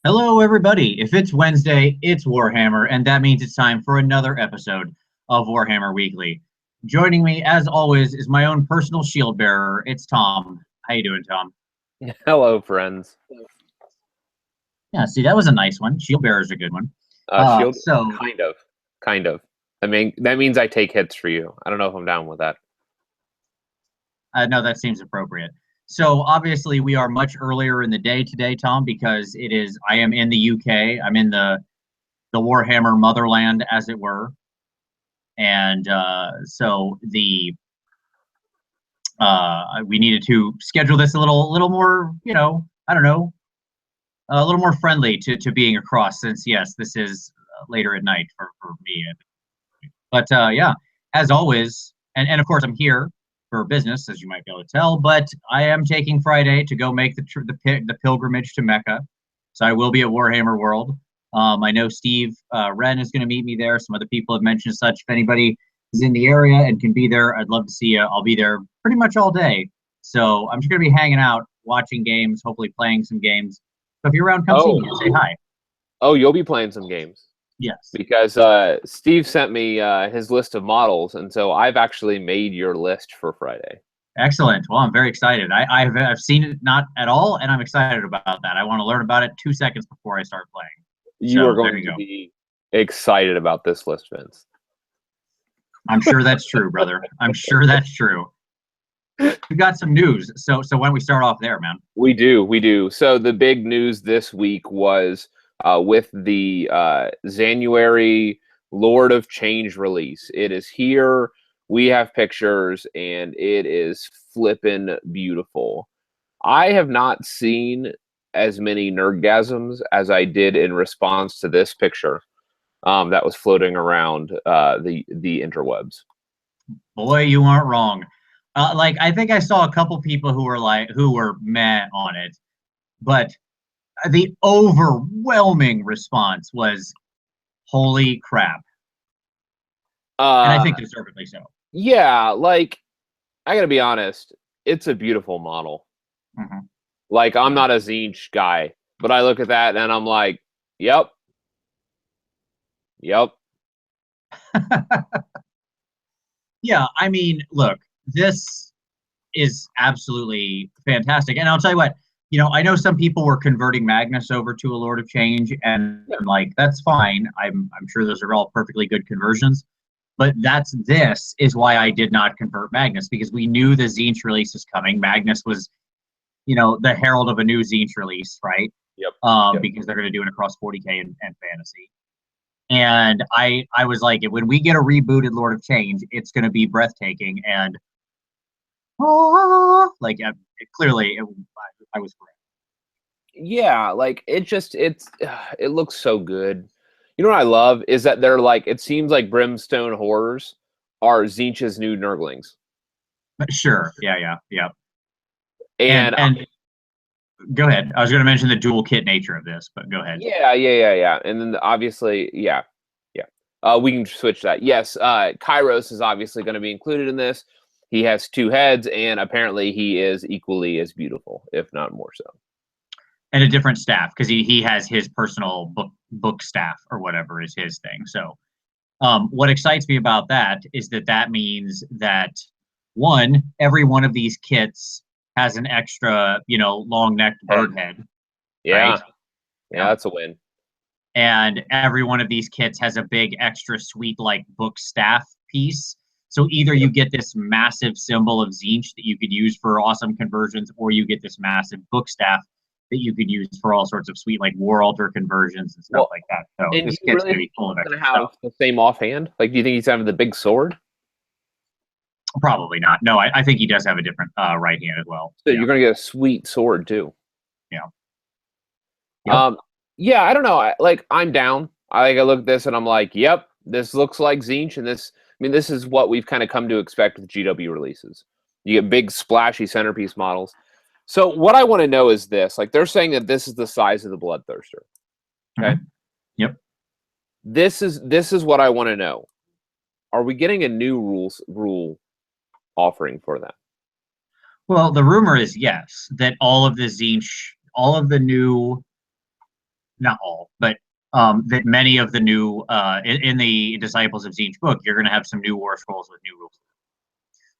Hello, everybody. If it's Wednesday, it's Warhammer, and that means it's time for another episode of Warhammer Weekly. Joining me, as always, is my own personal shield bearer. It's Tom. How you doing, Tom? Hello, friends. Yeah, see, that was a nice one. Shield bearer's a good one. Shield, So, kind of. I mean, that means I take hits for you. I don't know if I'm down with that. no, that seems appropriate. So, obviously, we are much earlier in the day today, Tom, because I am in the UK. I'm in the Warhammer motherland, as it were. And so we needed to schedule this a little more, I don't know, a little more friendly to being across, since yes, this is later at night for me. But yeah, as always, and of course I'm here for business, as you might be able to tell. But I am taking Friday to go make the pilgrimage to Mecca, so I will be at Warhammer World. I know Steve Wren is going to meet me there. Some other people have mentioned such. If anybody is in the area and can be there, I'd love to see you. I'll be there pretty much all day. So I'm just going to be hanging out, watching games, hopefully playing some games. So if you're around, come see me and say hi. Oh, you'll be playing some games. Yes. Because Steve sent me his list of models, and so I've actually made your list for Friday. Excellent. Well, I'm very excited. I've seen it not at all, and I'm excited about that. I want to learn about it 2 seconds before I start playing. You are going to be excited about this list, Vince. I'm sure that's true, brother. I'm sure that's true. We got some news. So why don't we start off there, man? We do. So the big news this week was with the January Lord of Change release. It is here. We have pictures, and it is flippin' beautiful. I have not seen as many nerdgasms as I did in response to this picture that was floating around the interwebs. Boy, you aren't wrong. I think I saw a couple people who were meh on it, but the overwhelming response was, "Holy crap!" And I think deservedly so. Yeah, I gotta be honest, it's a beautiful model. Mm-hmm. I'm not a Tzeentch guy, but I look at that and I'm like, yep. Yeah, I mean, look, this is absolutely fantastic. And I'll tell you what, I know some people were converting Magnus over to a Lord of Change, and that's fine. I'm sure those are all perfectly good conversions. But this is why I did not convert Magnus, because we knew the Tzeentch release was coming. Magnus was, the herald of a new Tzeentch release, right? Yep. Because they're going to do it across 40K and fantasy. And I was like, when we get a rebooted Lord of Change, it's going to be breathtaking. And clearly, I was correct. Yeah, it looks so good. You know what I love is that they're it seems like Brimstone Horrors are Tzeentch's new Nurglings. Sure. Yeah. And go ahead. I was going to mention the dual kit nature of this, but go ahead. Yeah. And then obviously, yeah. We can switch that. Yes, Kairos is obviously going to be included in this. He has 2 heads, and apparently he is equally as beautiful, if not more so. And a different staff, because he has his personal book staff or whatever is his thing. So what excites me about that is that means that, one, every one of these kits has an extra, long-necked bird head. Yeah. Right? Yeah, that's a win. And every one of these kits has a big extra sweet book staff piece. So either you get this massive symbol of Tzeentch that you could use for awesome conversions, or you get this massive book staff that you could use for all sorts of sweet War Altar conversions and stuff like that. So this kit's gonna be full of extra stuff. The same offhand? Do you think he's having the big sword? Probably not. No, I think he does have a different right hand as well. So you're gonna get a sweet sword too. Yeah. Yep. Yeah, I don't know. I'm down. I look at this and I'm like, yep, this looks like Tzeentch, and this is what we've kind of come to expect with GW releases. You get big, splashy centerpiece models. So what I want to know is this: they're saying that this is the size of the Bloodthirster. Okay. Mm-hmm. Yep. This is what I want to know. Are we getting a new rule offering for that? Well, the rumor is yes, that all of the Tzeentch, all of the new not all, but that many of the new in the Disciples of Tzeentch book, you're going to have some new war scrolls with new rules,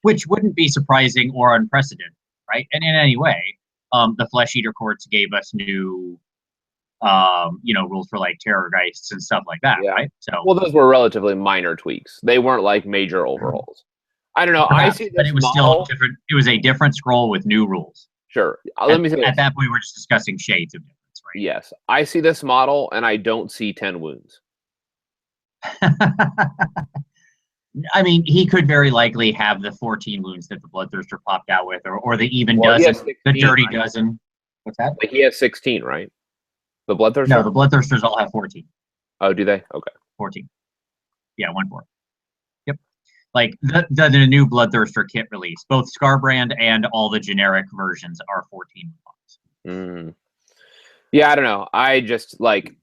which wouldn't be surprising or unprecedented, right? And in any way, the Flesh Eater courts gave us new, rules for like terror geists and stuff like that, Yeah. right? So, well, those were relatively minor tweaks. They weren't like major overhauls. I don't know. perhaps, I see but this it was model. still different. It was a different scroll with new rules. Sure. Let me say At this. that point, we're just discussing shades of difference, right? Yes, I see this model, and I don't see 10 wounds. I mean, he could very likely have the 14 wounds that the Bloodthirster popped out with, or the even Well, he dozen, has 16, the dirty right? dozen. What's that? Like he has 16, right? The Bloodthirster? No, the Bloodthirsters all have 14. Oh, do they? Okay. 14. Yeah, 1-4. Yep. Like the new Bloodthirster kit release, both Scarbrand and all the generic versions are 14 Mm. Yeah, I don't know. I just like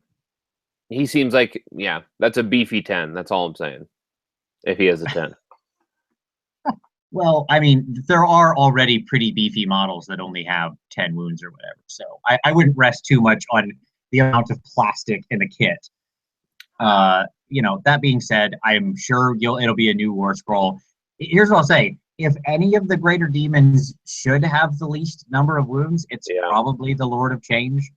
he seems like that's a beefy 10. That's all I'm saying. If he has a 10. Well, I mean, there are already pretty beefy models that only have 10 wounds or whatever. So I wouldn't rest too much on the amount of plastic in the kit. That being said, I'm sure it'll be a new war scroll. Here's what I'll say. If any of the greater demons should have the least number of wounds, it's probably the Lord of Change.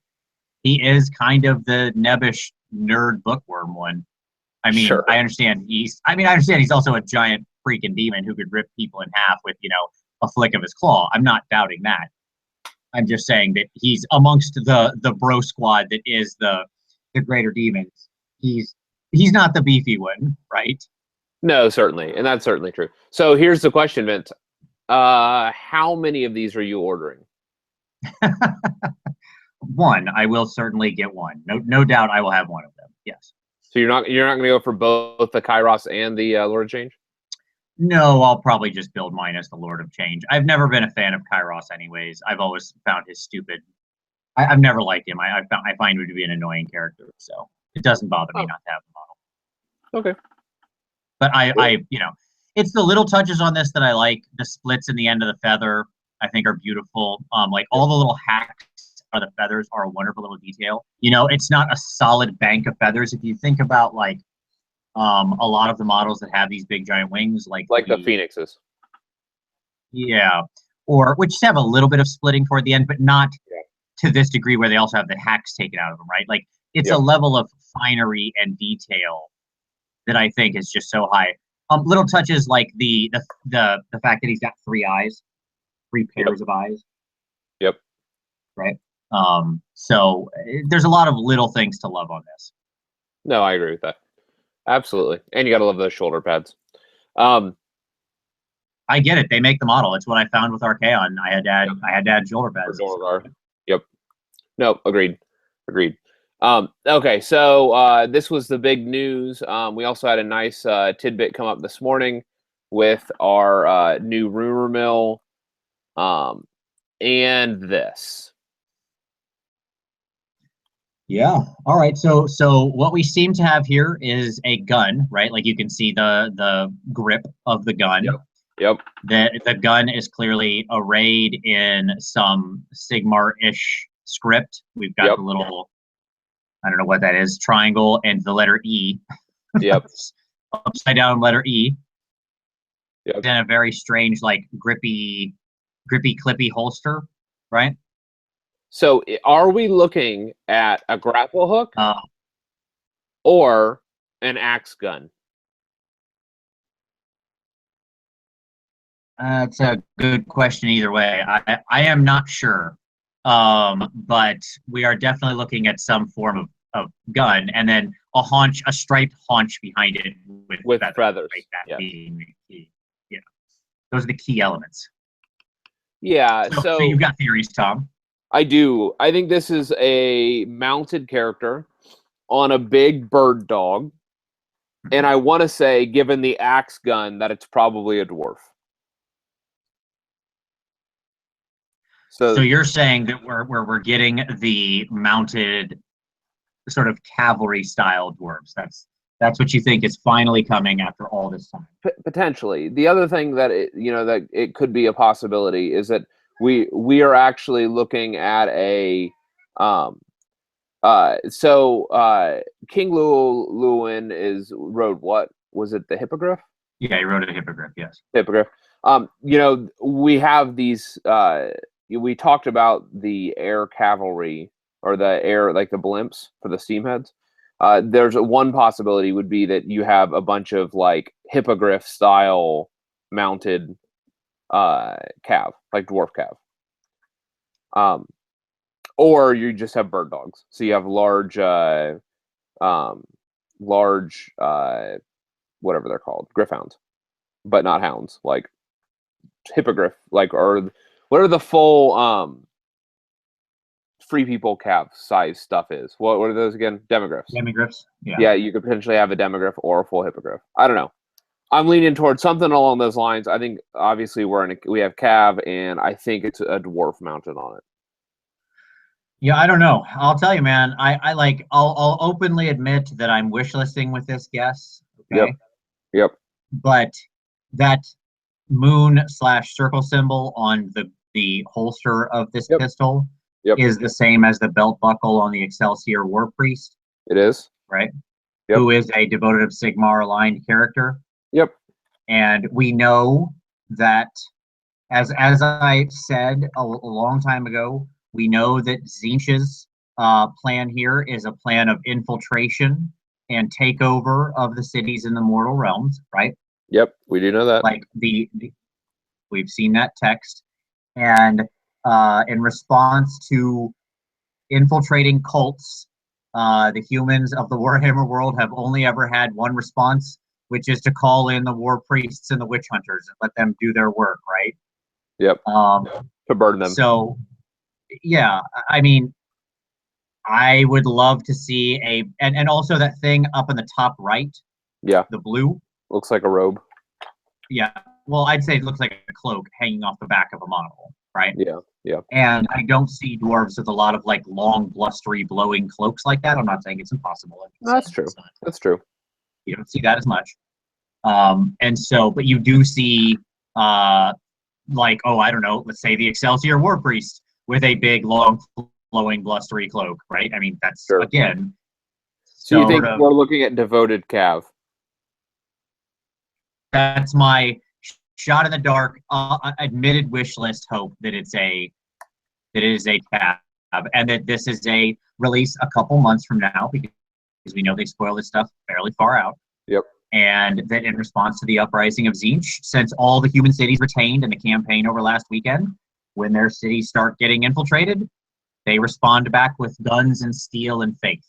He is kind of the nebbish nerd bookworm one. I mean, Sure. I understand he's also a giant freaking demon who could rip people in half with, a flick of his claw. I'm not doubting that. I'm just saying that he's amongst the bro squad that is the greater demons. He's not the beefy one, right? No, certainly. And that's certainly true. So here's the question, Vince. How many of these are you ordering? One. I will certainly get one. No doubt I will have one of them. Yes. So you're not going to go for both the Kairos and the Lord of Change? No, I'll probably just build mine as the Lord of Change. I've never been a fan of Kairos anyways. I've always found his stupid. I've never liked him. I find him to be an annoying character, so it doesn't bother me not to have the model. Okay. But it's the little touches on this that I like. The splits in the end of the feather, I think, are beautiful. Like all the little hacks of the feathers are a wonderful little detail. It's not a solid bank of feathers. If you think about like a lot of the models that have these big giant wings, like the phoenixes. Yeah, or which have a little bit of splitting toward the end, but not to this degree where they also have the hacks taken out of them, right? Like it's a level of finery and detail that I think is just so high. Little touches like the fact that he's got 3 eyes, 3 pairs of eyes. Yep. Right. So there's a lot of little things to love on this. No, I agree with that. Absolutely. And you got to love those shoulder pads. I get it. They make the model. It's what I found with Archaon. I had to add shoulder pads. Yep. No, agreed. Okay, so this was the big news. We also had a nice tidbit come up this morning with our new rumor mill and this. Yeah. All right. So what we seem to have here is a gun, right? Like you can see the grip of the gun. Yep. The gun is clearly arrayed in some Sigmar-ish script. We've got the little, I don't know what that is, triangle and the letter E. Yep. Upside down letter E. Yep. Then a very strange, like grippy, clippy holster, right? So are we looking at a grapple hook or an axe gun? That's a good question either way. I am not sure. But we are definitely looking at some form of gun, and then a striped haunch behind it with feathers. Right? That being the key. Yeah. Those are the key elements. Yeah. So you've got theories, Tom. I do. I think this is a mounted character on a big bird dog. And I want to say, given the axe gun, that it's probably a dwarf. So you're saying that we're getting the mounted sort of cavalry style dwarves. That's what you think is finally coming after all this time. Potentially. The other thing that it could be a possibility is that we are actually looking at a King Llewellyn rode what? Was it the hippogriff? Yeah, he rode a hippogriff, yes. Hippogriff. We have these. We talked about the air cavalry or the air, like the blimps for the steamheads. There's one possibility would be that you have a bunch of like hippogriff style mounted cav, like dwarf cav. Or you just have bird dogs. So you have large, whatever they're called, griffhounds, but not hounds, like hippogriff, like, or what are the full free people cav size stuff is? What are those again? Demogriffs. Demogriffs. Yeah. Yeah, you could potentially have a demogriff or a full hippogriff. I don't know. I'm leaning towards something along those lines. I think obviously we have cav, and I think it's a dwarf mounted on it. Yeah, I don't know. I'll tell you, man. I'll openly admit that I'm wish listing with this guess. Okay. Yep. But that moon/circle symbol on the holster of this pistol is the same as the belt buckle on the Excelsior War Priest. It is. Right. Yep. Who is a devoted of Sigmar aligned character. Yep. And we know that, as I said a long time ago, we know that Tzeentch's plan here is a plan of infiltration and takeover of the cities in the mortal realms, right? Yep, we do know that. Like we've seen that text, and in response to infiltrating cults, the humans of the Warhammer world have only ever had one response, which is to call in the war priests and the witch hunters and let them do their work, right? Yep. To burn them. So, yeah, I mean, I would love to see and also that thing up in the top right. Yeah. The blue. Looks like a robe. Yeah. Well, I'd say it looks like a cloak hanging off the back of a model, right? Yeah. Yeah. And I don't see dwarves with a lot of like long, blustery, blowing cloaks like that. I'm not saying it's impossible. That's true. That's true. You don't see that as much. And so, but you do see, like, oh, I don't know, let's say the Excelsior War Priest with a big, long, flowing, blustery cloak, right? I mean, that's, again. So you think we're looking at devoted cav? That's my shot in the dark, admitted wish list hope that it is a cav, and that this is a release a couple months from now, because we know they spoil this stuff fairly far out. Yep. And that in response to the uprising of Tzeentch, since all the human cities retained in the campaign over last weekend, when their cities start getting infiltrated, they respond back with guns and steel and faith.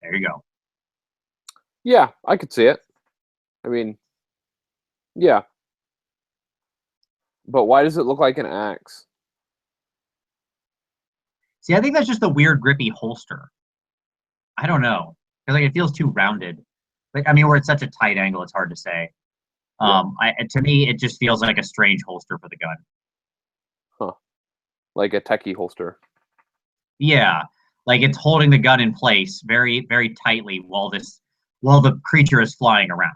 There you go. Yeah, I could see it. I mean, yeah. But why does it look like an axe? See, I think that's just a weird grippy holster. I don't know. Because like it feels too rounded. Like, I mean, we're at such a tight angle, it's hard to say. To me, it just feels like a strange holster for the gun. Huh. Like a techie holster. Yeah. Like it's holding the gun in place very, very tightly while the creature is flying around.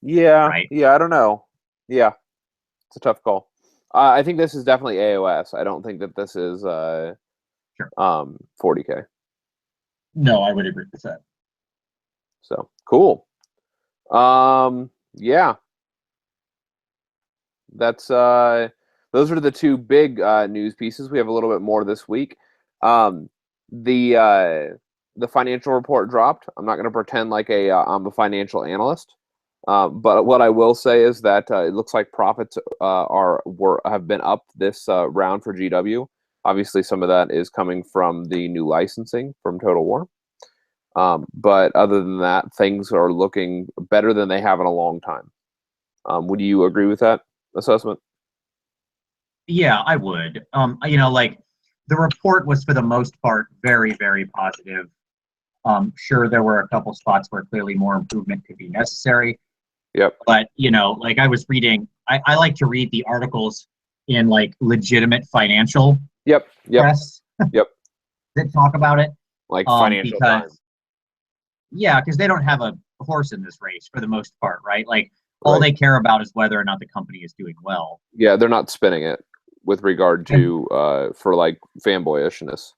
Yeah. Right? Yeah, I don't know. Yeah. It's a tough call. I think this is definitely AOS. I don't think that this is 40K. No, I would agree with that. So cool. Yeah. That's those are the two big news pieces. We have a little bit more this week. The financial report dropped. I'm not going to pretend like I'm a financial analyst, but what I will say is that it looks like profits have been up this round for GW. Obviously, some of that is coming from the new licensing from Total War. But other than that, things are looking better than they have in a long time. Would you agree with that assessment? Yeah, I would. Like the report was for the most part very, very positive. Sure, there were a couple spots where clearly more improvement could be necessary. Yep. But like I was reading, I like to read the articles in like legitimate financial press. Yep. That talk about it. Like Financial Times. Yeah, because they don't have a horse in this race for the most part, right? Like all they care about is whether or not the company is doing well. Yeah, they're not spinning it with regard to for like fanboyishness.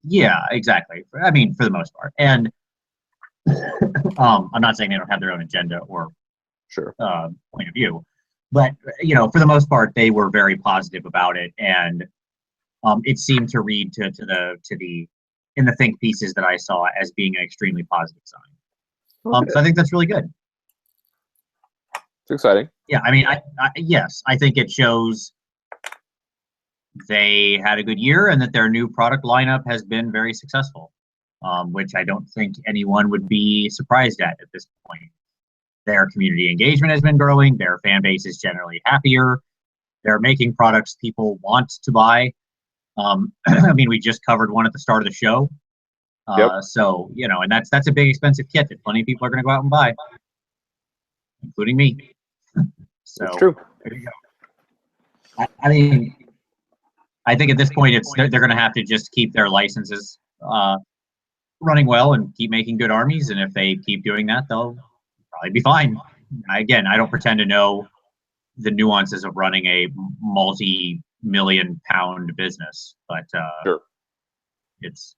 Yeah, exactly. I mean, for the most part. And I'm not saying they don't have their own agenda or Sure. point of view, but for the most part, they were very positive about it, and it seemed to read to the in the think pieces that I saw as being an extremely positive sign. Okay. So I think that's really good. It's exciting. Yeah, I mean, yes, I think it shows they had a good year and that their new product lineup has been very successful, which I don't think anyone would be surprised at this point. Their community engagement has been growing. Their fan base is generally happier. They're making products people want to buy. I mean, we just covered one at the start of the show. Yep. So, and that's a big expensive kit that plenty of people are going to go out and buy, including me. So It's true. there you go. I mean, I think at this point they're going to have to just keep their licenses running well and keep making good armies, and if they keep doing that, they'll probably be fine. Again, I don't pretend to know the nuances of running a multi-million-pound business, but Sure. it's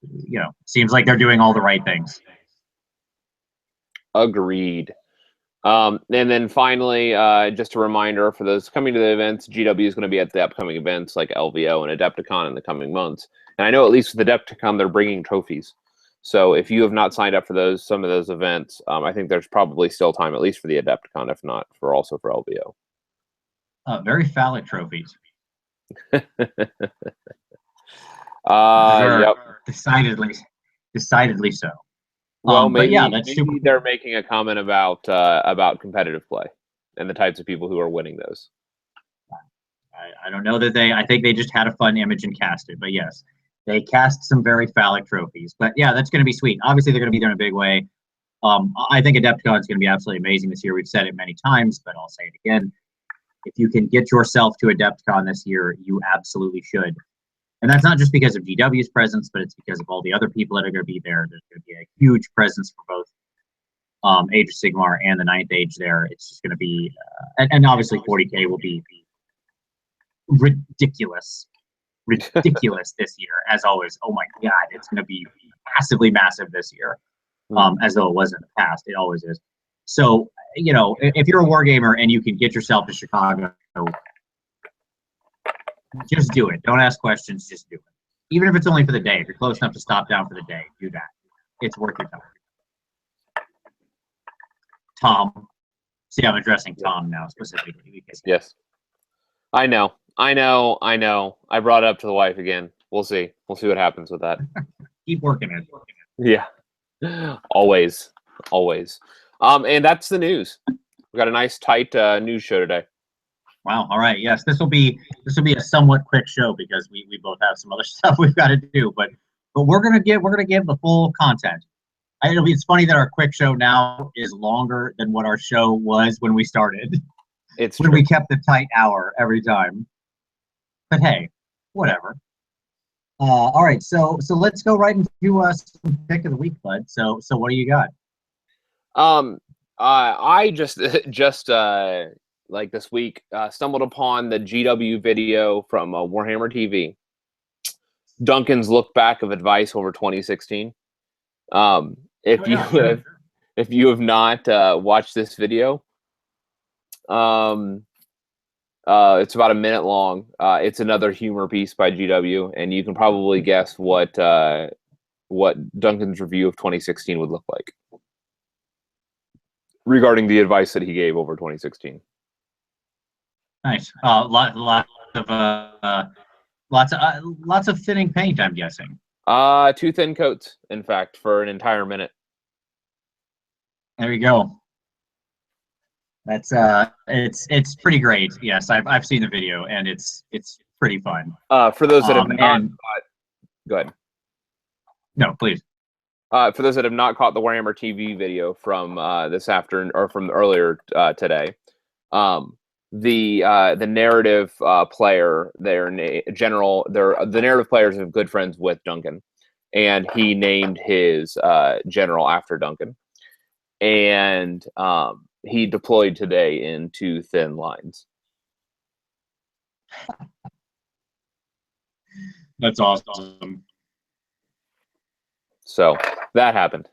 seems like they're doing all the right things. Agreed. And then finally, just a reminder for those coming to the events, GW is going to be at the upcoming events like LVO and Adepticon in the coming months. And I know at least with Adepticon, they're bringing trophies. So if you have not signed up for some of those events, I think there's probably still time, at least for the Adepticon, if not also for LVO. Very phallic trophies. Yep. Decidedly so. Well, But yeah, maybe that's super cool. they're making a comment about competitive play and the types of people who are winning those. I don't know that I think they just had a fun image and cast it. But yes, they cast some very phallic trophies. But yeah, that's going to be sweet. Obviously, they're going to be there in a big way. I think Adepticon is going to be absolutely amazing this year. We've said it many times, but I'll say it again. If you can get yourself to Adepticon this year, you absolutely should. And that's not just because of GW's presence, but it's because of all the other people that are going to be there. There's going to be a huge presence for both Age of Sigmar and the Ninth Age there. It's just going to be, and obviously 40K will be ridiculous this year, as always. Oh my God, it's going to be massive this year, as though it was in the past. It always is. So, if you're a wargamer and you can get yourself to Chicago, just do it. Don't ask questions. Just do it. Even if it's only for the day. If you're close enough to stop down for the day, do that. It's worth your time. Tom. See, I'm addressing Tom now specifically. Because yes. I know. I brought it up to the wife again. We'll see. We'll see what happens with that. Keep working it. Yeah. Always. And that's the news. We got a nice tight news show today. Wow. All right. Yes, this will be a somewhat quick show because we both have some other stuff we've got to do, but we're gonna give the full content. It's funny that our quick show now is longer than what our show was when we started. It's when true. We kept the tight hour every time. But hey, whatever. All right. So let's go right into some pick of the week, bud. So what do you got? I just like this week, stumbled upon the GW video from Warhammer TV. Duncan's look back of advice over 2016. If you have not watched this video, it's about a minute long. It's another humor piece by GW, and you can probably guess what Duncan's review of 2016 would look like regarding the advice that he gave over 2016. Nice. Lots of thinning paint, I'm guessing. 2 thin coats, in fact, for an entire minute. There you go. That's it's pretty great. Yes, I've seen the video and it's pretty fun. For those that have not go ahead. No, please. For those that have not caught the Warhammer TV video from this afternoon or from earlier today, the narrative player, the narrative players are good friends with Duncan, and he named his general after Duncan, and he deployed today in 2 thin lines. That's awesome. So that happened.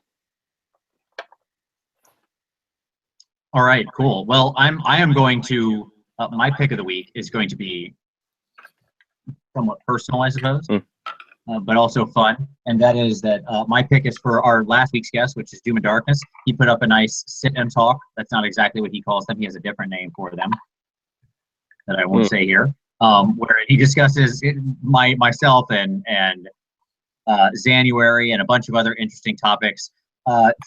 All right, cool. Well, I am going to my pick of the week is going to be somewhat personal, I suppose, but also fun. And that is that my pick is for our last week's guest, which is Doom and Darkness. He put up a nice sit and talk. That's not exactly what he calls them. He has a different name for them that I won't say here. Where he discusses myself and Zanuary and a bunch of other interesting topics.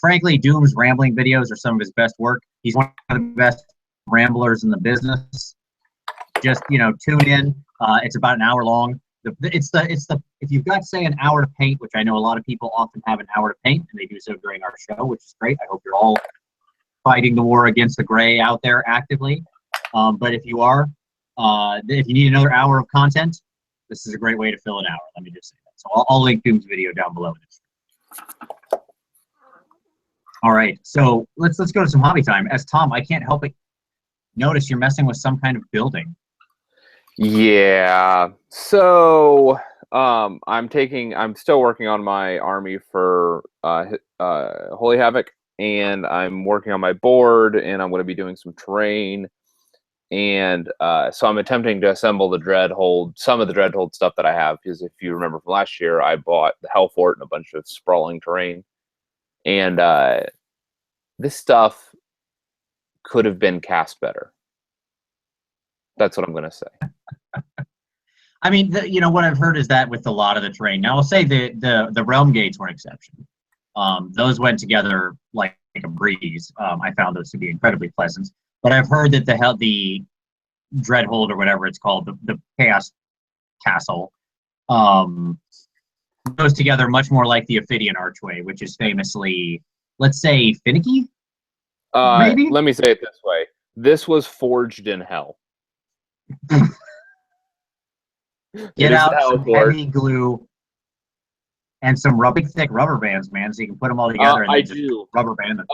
Frankly, Doom's rambling videos are some of his best work. He's one of the best ramblers in the business. Just tune in. It's about an hour long. It's the if you've got say an hour to paint, which I know a lot of people often have an hour to paint, and they do so during our show, which is great. I hope you're all fighting the war against the gray out there actively. But if you are, if you need another hour of content, this is a great way to fill an hour. Let me just say that. So I'll link Doom's video down below. All right, so let's go to some hobby time. As Tom, I can't help but notice you're messing with some kind of building. Yeah. So I'm still working on my army for Holy Havoc, and I'm working on my board, and I'm going to be doing some terrain. And so I'm attempting to assemble the Dreadhold, some of the Dreadhold stuff that I have, because if you remember from last year, I bought the Hellfort and a bunch of sprawling terrain. And this stuff could have been cast better. That's what I'm going to say. I mean, what I've heard is that with a lot of the terrain. Now, I'll say the Realm Gates were an exception. Those went together like a breeze. I found those to be incredibly pleasant. But I've heard that the Dreadhold or whatever it's called, the Chaos Castle, goes together much more like the Ophidian Archway, which is famously, let's say, finicky. Maybe. Let me say it this way: this was forged in hell. Get out some heavy glue and some big thick rubber bands, man, so you can put them all together and just rubber band them.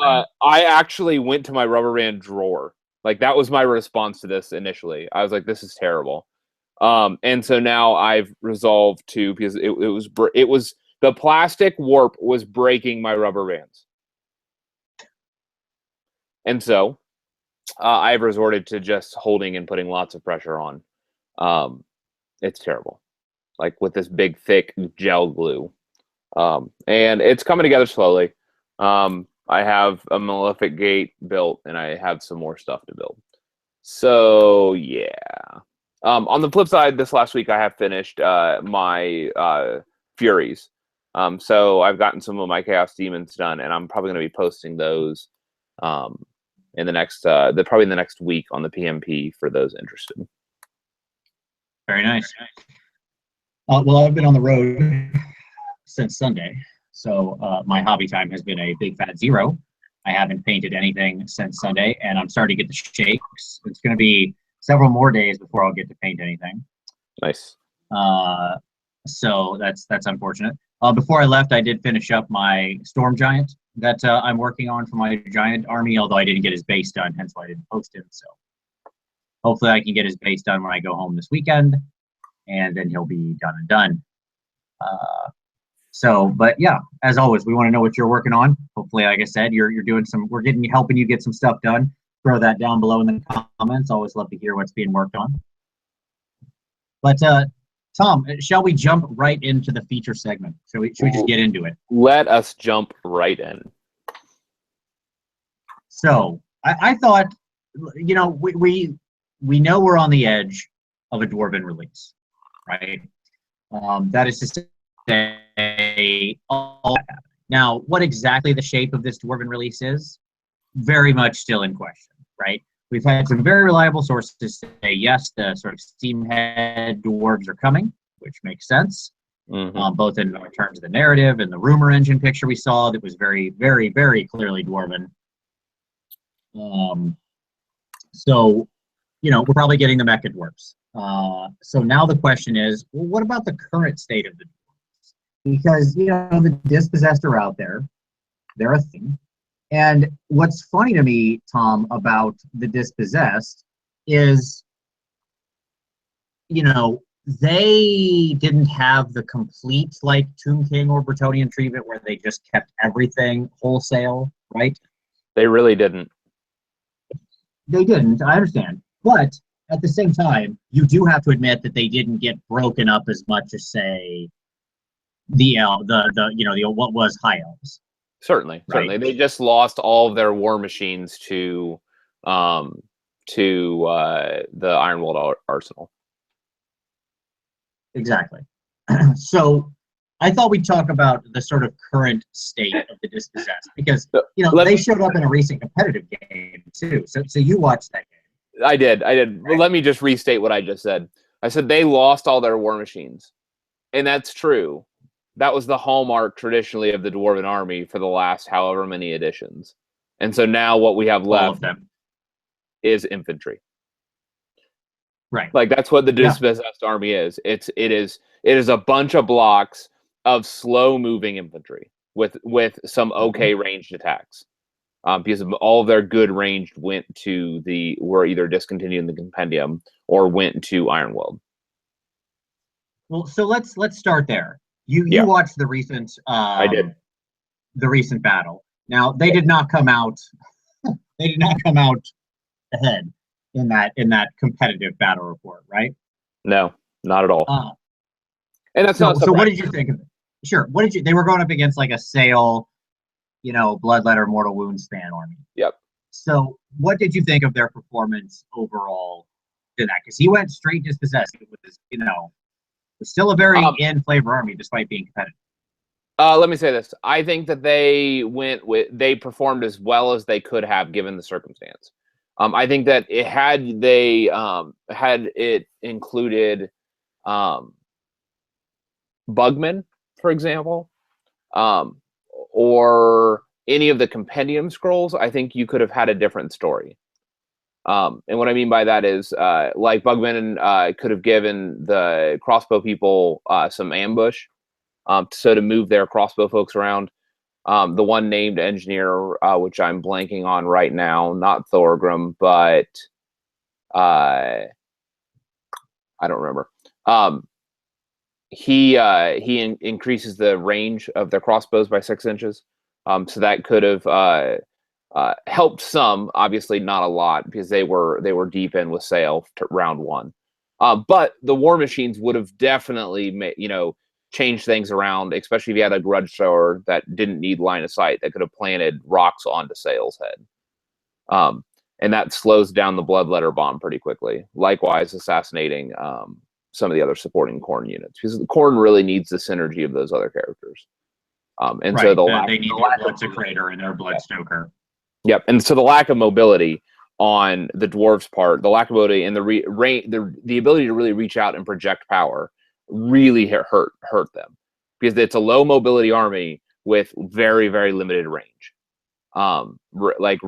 I actually went to my rubber band drawer. Like, that was my response to this initially. I was like, this is terrible. And so now I've resolved to, because it was the plastic warp was breaking my rubber bands. And so I've resorted to just holding and putting lots of pressure on. It's terrible. Like, with this big, thick gel glue. And it's coming together slowly. I have a Malefic Gate built, and I have some more stuff to build. So, yeah. On the flip side, this last week I have finished my Furies. So I've gotten some of my Chaos Demons done, and I'm probably going to be posting those in the next, probably in the next week on the PMP for those interested. Very nice. Well, I've been on the road since Sunday, so my hobby time has been a big fat zero. I haven't painted anything since Sunday, and I'm starting to get the shakes. It's going to be several more days before I'll get to paint anything. Nice. So that's unfortunate. Before I left, I did finish up my Storm Giant that I'm working on for my Giant army, although I didn't get his base done, hence why I didn't post him. So hopefully I can get his base done when I go home this weekend, and then he'll be done and done. But yeah, as always, we want to know what you're working on. Hopefully, like I said, you're doing some. We're helping you get some stuff done. Throw that down below in the comments. Always love to hear what's being worked on. But Tom, shall we jump right into the feature segment? Should we just get into it? Let us jump right in. So I thought, we know we're on the edge of a dwarven release, right? That is to say, now what exactly the shape of this dwarven release is, very much still in question, right? We've had some very reliable sources say, yes, the sort of steamhead dwarves are coming, which makes sense, both in terms of the narrative and the rumor engine picture we saw that was very, very, very clearly dwarven. So, we're probably getting the mecha dwarves. So now the question is, well, what about the current state of the dwarves? Because, the Dispossessed are out there. They're a thing. And what's funny to me, Tom, about the Dispossessed is, they didn't have the complete like Tomb King or Bretonnian treatment where they just kept everything wholesale, right? They really didn't. They didn't. I understand, but at the same time, you do have to admit that they didn't get broken up as much as say the what was High Elves. Certainly, right? certainly. They just lost all of their war machines to the Ironwold Arsenal. Exactly. So I thought we'd talk about the sort of current state of the Dispossessed because they showed up in a recent competitive game too. So you watched that game. I did. Well, let me just restate what I just said. I said they lost all their war machines, and that's true. That was the hallmark traditionally of the Dwarven army for the last however many editions. And so now what we have left of them is infantry. Right. Like that's what the Dispossessed army is. It is a bunch of blocks of slow moving infantry with some okay ranged attacks. Because all of their good ranged were either discontinued in the compendium or went to Ironwold. Well, so let's start there. You watched the recent I did. The recent battle. Now they did not come out they did not come out ahead in that competitive battle report, right? No, not at all. And that's not so what did you think of it? Sure. What did you they were going up against like a Sale, Bloodletter Mortal Wounds fan army. Yep. So what did you think of their performance overall in that? Because he went straight Dispossessed. It was, was still a very in-flavor army despite being competitive. Let me say this. I think that they performed as well as they could have given the circumstance. I think that it had it included Bugman, for example, or any of the compendium scrolls, I think you could have had a different story. And what I mean by that is, like Bugman could have given the crossbow people some ambush, so to move their crossbow folks around. The one named engineer, which I'm blanking on right now, not Thorgrim, but I don't remember. He increases the range of their crossbows by 6 inches. So that could have helped some, obviously not a lot, because they were deep in with Sale to round 1. But the war machines would have definitely changed things around, especially if you had a grudge thrower that didn't need line of sight that could have planted rocks onto Sale's head. And that slows down the Bloodletter bomb pretty quickly. Likewise, assassinating some of the other supporting Khorne units, because the Khorne really needs the synergy of those other characters. And so they need their Bloodsecrator and their Bloodstoker. Yep, and so the lack of mobility on the dwarves' part, the lack of mobility and the ability to really reach out and project power really hurt them, because it's a low mobility army with very, very limited range. Like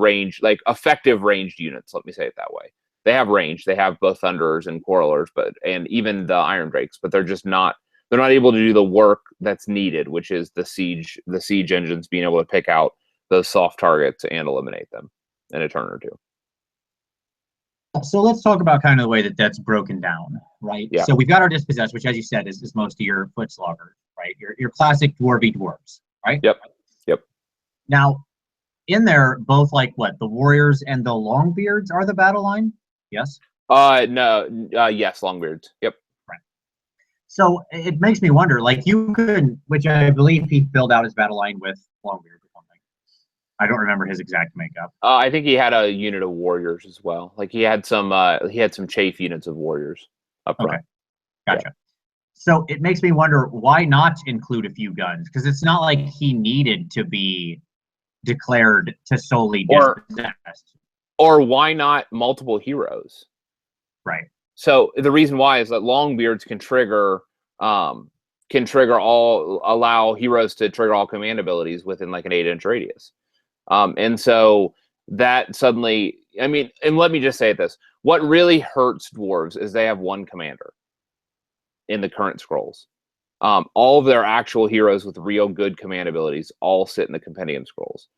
effective ranged units. Let me say it that way. They have range. They have both Thunderers and Quarrelers, and even the Iron Drakes, but they're just not. They're not able to do the work that's needed, which is the siege engines being able to pick out those soft targets and eliminate them in a turn or two. So let's talk about kind of the way that's broken down, right? Yeah. So we've got our Dispossessed, which, as you said, is most of your foot sloggers, right? Your classic dwarvy dwarves, right? Yep. Now, in there, both like what the warriors and the Longbeards are the battle line. Yes. No. Yes, Longbeards. Yep. Right. So it makes me wonder, like you could, which I believe he filled out his battle line with Longbeards or something. I don't remember his exact makeup. I think he had a unit of warriors as well. Like he had some chafe units of warriors up front. Okay. Gotcha. Yeah. So it makes me wonder, why not include a few guns? Because it's not like he needed to be declared to solely Dispossessed. Or why not multiple heroes? Right. So the reason why is that Longbeards can allow heroes to trigger all command abilities within like an 8-inch radius. And so that suddenly, I mean, and let me just say this, what really hurts dwarves is they have one commander in the current scrolls. All of their actual heroes with real good command abilities all sit in the compendium scrolls.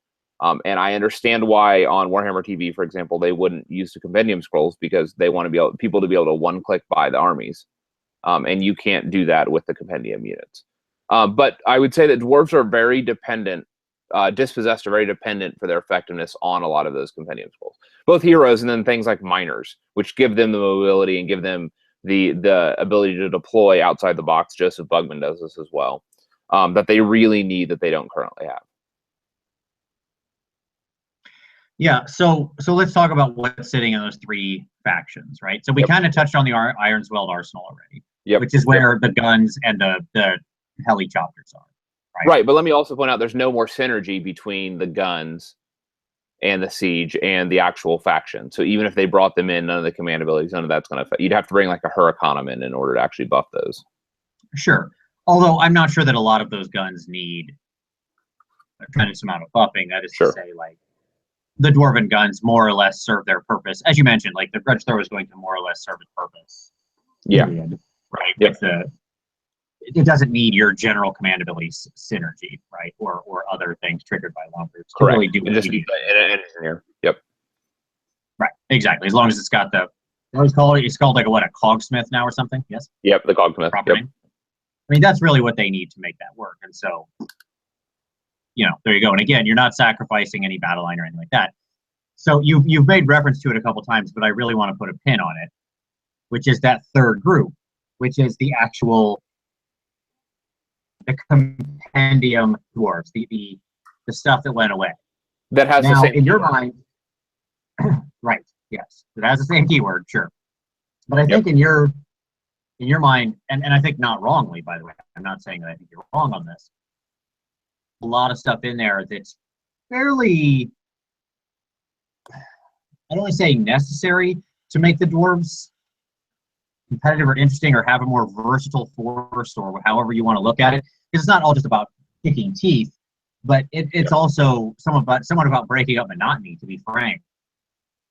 And I understand why on Warhammer TV, for example, they wouldn't use the compendium scrolls, because they want people to be able to one-click buy the armies. and you can't do that with the compendium units. But I would say that dwarves are very dependent. Dispossessed are very dependent for their effectiveness on a lot of those compendium scrolls, both heroes and then things like miners, which give them the mobility and give them the ability to deploy outside the box. Joseph Bugman does this as well, that they really need that they don't currently have. Yeah, so let's talk about what's sitting in those 3 factions, right? So we kind of touched on the Ironsweld Arsenal already, which is where the guns and the heli choppers are. Right, but let me also point out there's no more synergy between the guns and the siege and the actual faction. So even if they brought them in, none of the command abilities, none of that's going to affect. You'd have to bring like a Huracanum in order to actually buff those. Sure. Although I'm not sure that a lot of those guns need a tremendous amount of buffing. That is to say, like, the dwarven guns more or less serve their purpose. As you mentioned, like the grudge thrower is going to more or less serve its purpose. Yeah. Period, right. With it doesn't need your general command ability synergy, right? Or other things triggered by longbeards to really do what you need. An engineer. Yep. Right. Exactly. As long as it's got the it's called like a cogsmith now or something. Yes. Yep. The cogsmith. Proper name. I mean, that's really what they need to make that work. And so, there you go. And again, you're not sacrificing any battle line or anything like that. So you've made reference to it a couple times, but I really want to put a pin on it, which is that third group, which is the compendium dwarves, the stuff that went away. That has now, the same in your mind, right? Yes, it has the same keyword, sure. But I think in your mind, and I think not wrongly, by the way, I'm not saying that I think you're wrong on this. A lot of stuff in there that's fairly, I don't want to say necessary to make the dwarves competitive or interesting or have a more versatile force or however you want to look at it. Because it's not all just about kicking teeth, but it's also somewhat about breaking up monotony, to be frank.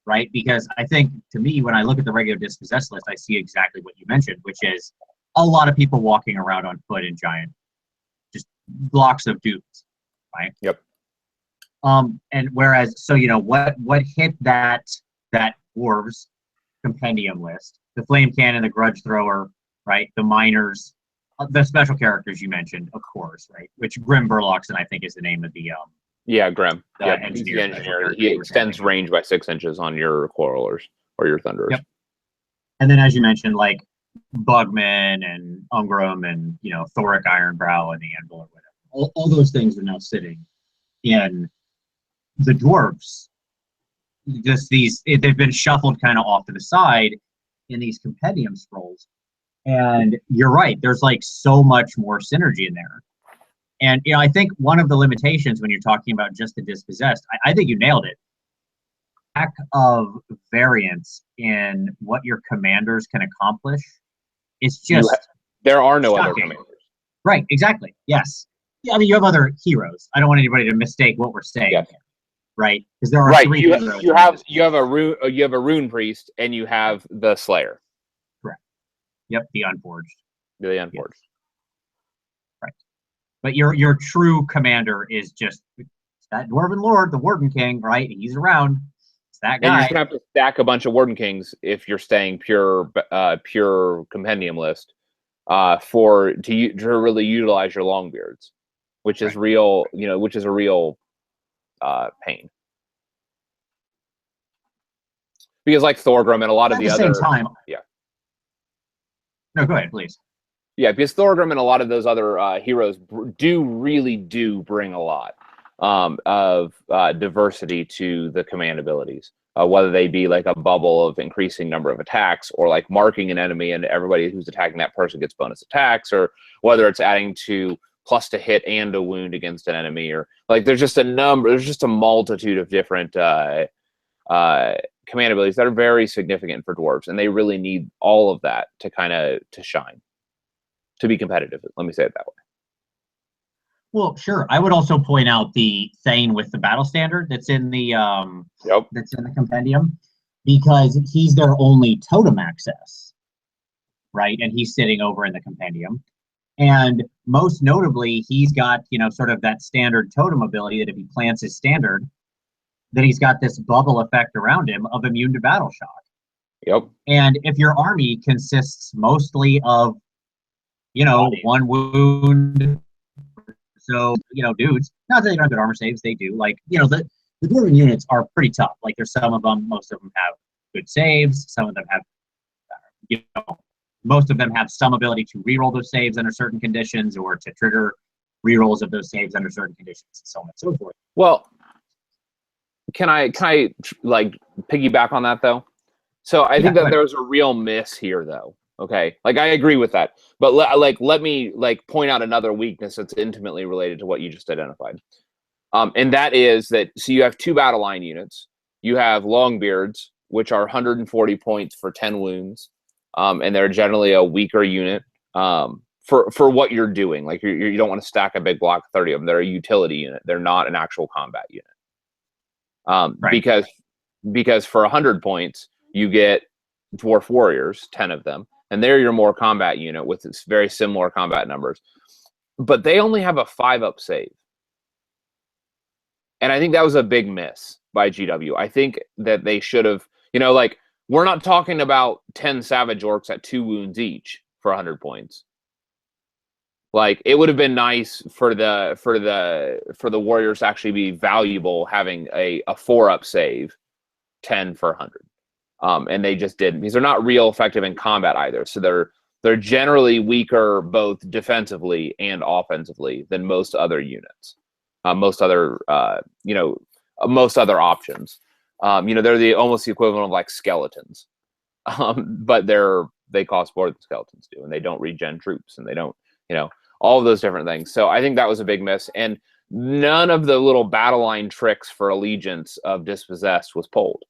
Right? Because I think, to me, when I look at the regular Dispossessed list, I see exactly what you mentioned, which is a lot of people walking around on foot in giant, just blocks of dudes, right? Yep. And whereas, so what hit that dwarves compendium list? The flame cannon, the grudge thrower, right? The miners, the special characters you mentioned, of course, right? Which Grim Burlockson, I think, is the name of the Grim. He's the engineer. He extends range by 6 inches on your quarrelers or your thunderers. Yep. And then, as you mentioned, like Bugman and Ungram and Thoric Ironbrow and the Anvil or whatever, all those things are now sitting in the dwarves. Just they've been shuffled kind of off to the side in these compendium scrolls. And you're right, there's like so much more synergy in there. And I think one of the limitations when you're talking about just the Dispossessed, I think you nailed it. Lack of variance in what your commanders can accomplish is just there are no shocking. Other commanders. Right, exactly. Yes. Yeah, I mean, you have other heroes. I don't want anybody to mistake what we're saying. Yes. Right? Because there are 3 heroes. You have a rune priest and you have the slayer. Correct. Yep, the unforged. The unforged. Yes. Right. But your true commander is just that Dwarven Lord, the Warden King, right? He's around. It's that guy. And you're gonna have to stack a bunch of Warden Kings if you're staying pure compendium list, to really utilize your Longbeards, which is real. Which is a real pain. Because like Thorgrim and a lot of the other. At the same time. Yeah. No, go ahead, please. Yeah, because Thorgrim and a lot of those other heroes do bring a lot of diversity to the command abilities, whether they be like a bubble of increasing number of attacks or like marking an enemy and everybody who's attacking that person gets bonus attacks, or whether it's adding to plus to hit and a wound against an enemy, or like there's just a multitude of different command abilities that are very significant for dwarves, and they really need all of that to shine. To be competitive, let me say it that way. Well, sure. I would also point out the Thane with the battle standard that's in the that's in the compendium, because he's their only totem access, right? And he's sitting over in the compendium, and most notably, he's got sort of that standard totem ability that if he plants his standard, that he's got this bubble effect around him of immune to battle shock. Yep. And if your army consists mostly of you know, 1 wound. So, you know, dudes, not that they don't have good armor saves, they do. Like, you know, the dwarven units are pretty tough. Like, there's some of them, most of them have good saves. Some of them have, you know, most of them have some ability to reroll those saves under certain conditions or to trigger rerolls of those saves under certain conditions, and so on and so forth. Well, can I like piggyback on that though? So I think that there's a real miss here though. Okay, like I agree with that, but let me point out another weakness that's intimately related to what you just identified, and that is that so you have 2 battle line units. You have Longbeards, which are 140 points for 10 wounds, and they're generally a weaker unit for what you're doing. Like you don't want to stack a big block of 30 of them. They're a utility unit. They're not an actual combat unit. Because for 100 points you get dwarf warriors, 10 of them, and they're your more combat unit with its very similar combat numbers, but they only have a 5-up save, and I think that was a big miss by GW. I think that they should have, you know, like we're not talking about 10 savage orcs at 2 wounds each for 100 points. Like it would have been nice for the warriors to actually be valuable having a 4-up save, 10 for 100, and they just didn't, because they're not real effective in combat either. So they're generally weaker both defensively and offensively than most other units, most other most other options. You know, they're almost the equivalent of like skeletons, but they cost more than skeletons do, and they don't regen troops, and they don't, you know, all of those different things. So I think that was a big miss, and none of the little battle line tricks for allegiance of Dispossessed was pulled.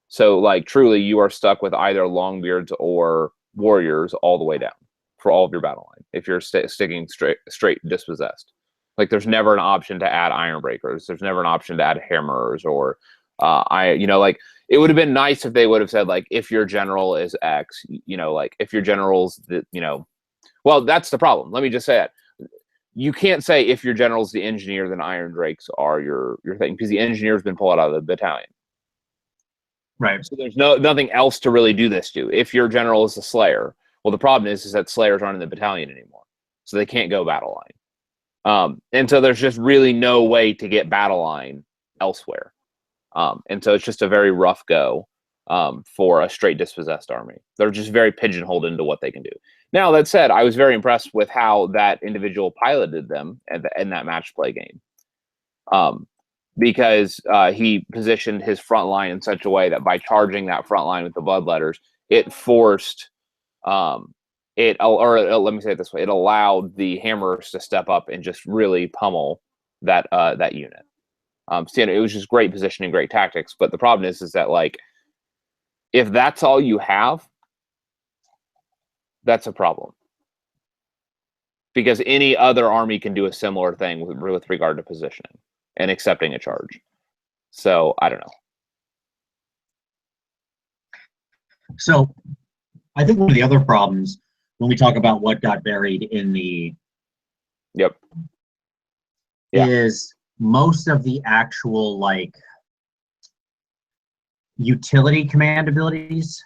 So like truly you are stuck with either Longbeards or warriors all the way down for all of your battle line if you're sticking straight Dispossessed. Like there's never an option to add Ironbreakers. There's never an option to add Hammerers or like it would have been nice if they would have said like if your general is X, you know, like if your general's well, that's the problem. Let me just say it. You can't say if your general's the engineer, then Iron Drakes are your thing, because the engineer's been pulled out of the battalion. Right. So there's nothing else to really do this to. If your general is the Slayer, well, the problem is that Slayers aren't in the battalion anymore, so they can't go battle line. And so there's just really no way to get battle line elsewhere. And so it's just a very rough go for a straight Dispossessed army. They're just very pigeonholed into what they can do. Now, that said, I was very impressed with how that individual piloted them in that match play game. Because he positioned his front line in such a way that by charging that front line with the Bloodletters, it forced let me say it this way, it allowed the Hammerers to step up and just really pummel that unit. So, it was just great positioning, great tactics. But the problem is that like if that's all you have, that's a problem, because any other army can do a similar thing with regard to positioning and accepting a charge. So I don't know. So I think one of the other problems when we talk about what got buried in the is most of the actual like utility command abilities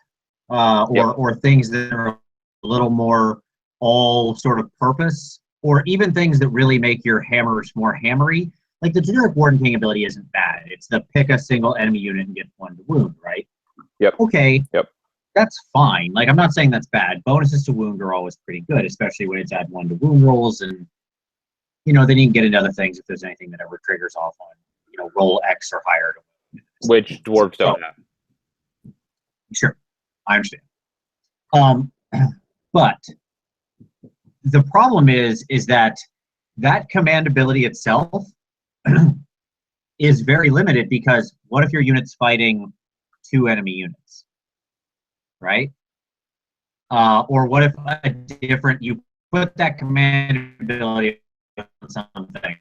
or things that are a little more all sort of purpose, or even things that really make your hammers more hammery. Like the generic Warden King ability isn't bad. It's the pick a single enemy unit and get 1 to wound, right? Yep. Okay. Yep. That's fine. Like I'm not saying that's bad. Bonuses to wound are always pretty good, especially when it's add 1 to wound rolls, and you know then you can get into other things if there's anything that ever triggers off on roll X or higher to wound. Which dwarves don't have. Sure, I understand. But the problem is that command ability itself is very limited, because what if your unit's fighting 2 enemy units, right? Or what if you put that command ability on something,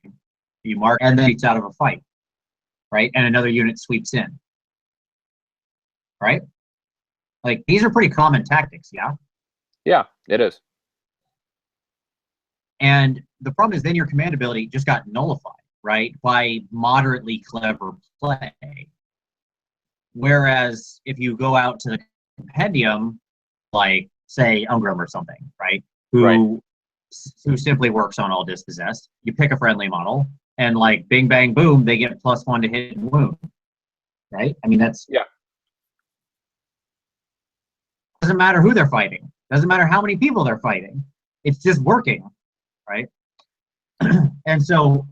you mark, and then it's out of a fight, right? And another unit sweeps in, right? Like these are pretty common tactics, yeah? Yeah, it is. And the problem is then your command ability just got nullified, right, by moderately clever play. Whereas if you go out to the compendium, like say Ungrim or something, right, who who simply works on all dispossessed. You pick a friendly model, and like bing bang boom, they get +1 to hit and wound. Right? I mean, that's doesn't matter who they're fighting. Doesn't matter how many people they're fighting. It's just working, right? And so,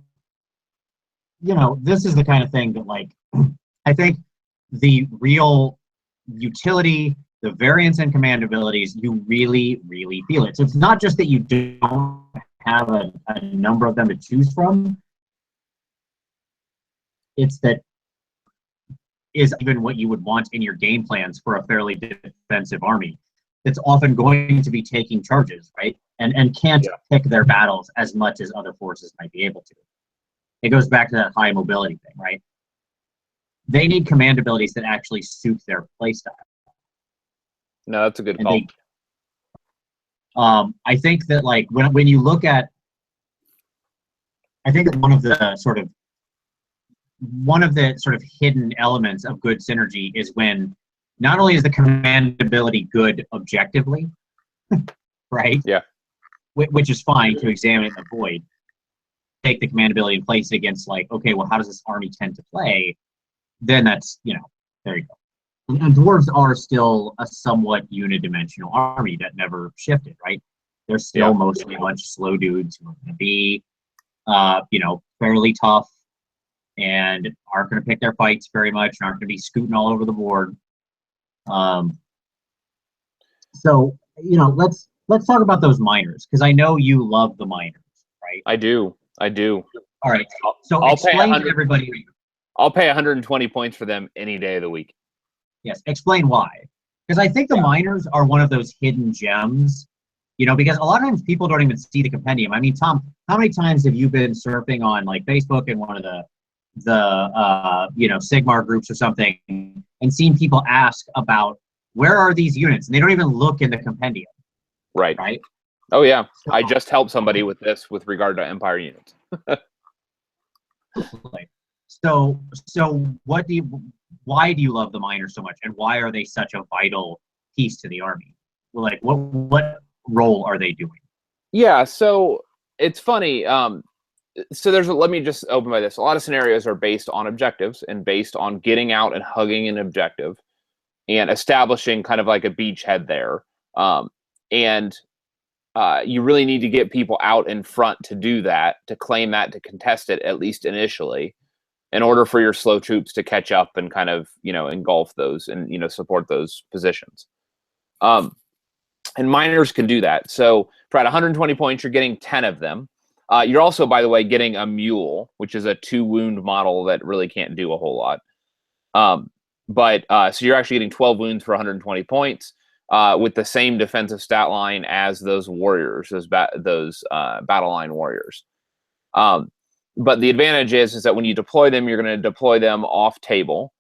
this is the kind of thing that, like, I think the real utility, the variance in command abilities, you really, really feel it. So it's not just that you don't have a number of them to choose from. It's that is even what you would want in your game plans for a fairly defensive army. It's often going to be taking charges, right? And can't pick their battles as much as other forces might be able to. It goes back to that high mobility thing, right? They need command abilities that actually suit their playstyle. No, that's a good call. I think that, like, when you look at, I think one of the sort of hidden elements of good synergy is when not only is the command ability good objectively, right? Yeah. Which is fine to examine in the void. Take the command ability and place it against, like, okay, well, how does this army tend to play? Then that's, there you go. And dwarves are still a somewhat unidimensional army that never shifted, right? They're still mostly a bunch of slow dudes who are going to be, fairly tough and aren't going to pick their fights very much, and aren't going to be scooting all over the board. So, let's talk about those minors, because I know you love the minors, right? I do. All right. So I'll explain to everybody. I'll pay 120 points for them any day of the week. Yes, explain why. Because I think the minors are one of those hidden gems, because a lot of times people don't even see the compendium. I mean, Tom, how many times have you been surfing on, like, Facebook and one of the Sigmar groups or something, and seen people ask about where are these units, and they don't even look in the compendium. Right. Oh yeah, I just helped somebody with this with regard to Empire units. So why do you love the miners so much, and why are they such a vital piece to the army? Like, what role are they doing? Yeah, so it's funny. So let me just open by this. A lot of scenarios are based on objectives and based on getting out and hugging an objective and establishing kind of like a beachhead there. You really need to get people out in front to do that, to claim that, to contest it, at least initially, in order for your slow troops to catch up and kind of, engulf those and, support those positions. And miners can do that. So for at 120 points, you're getting 10 of them. You're also, by the way, getting a mule, which is a 2-wound model that really can't do a whole lot. So you're actually getting 12 wounds for 120 points with the same defensive stat line as those warriors, those battle line warriors. But the advantage is that when you deploy them, you're going to deploy them off table.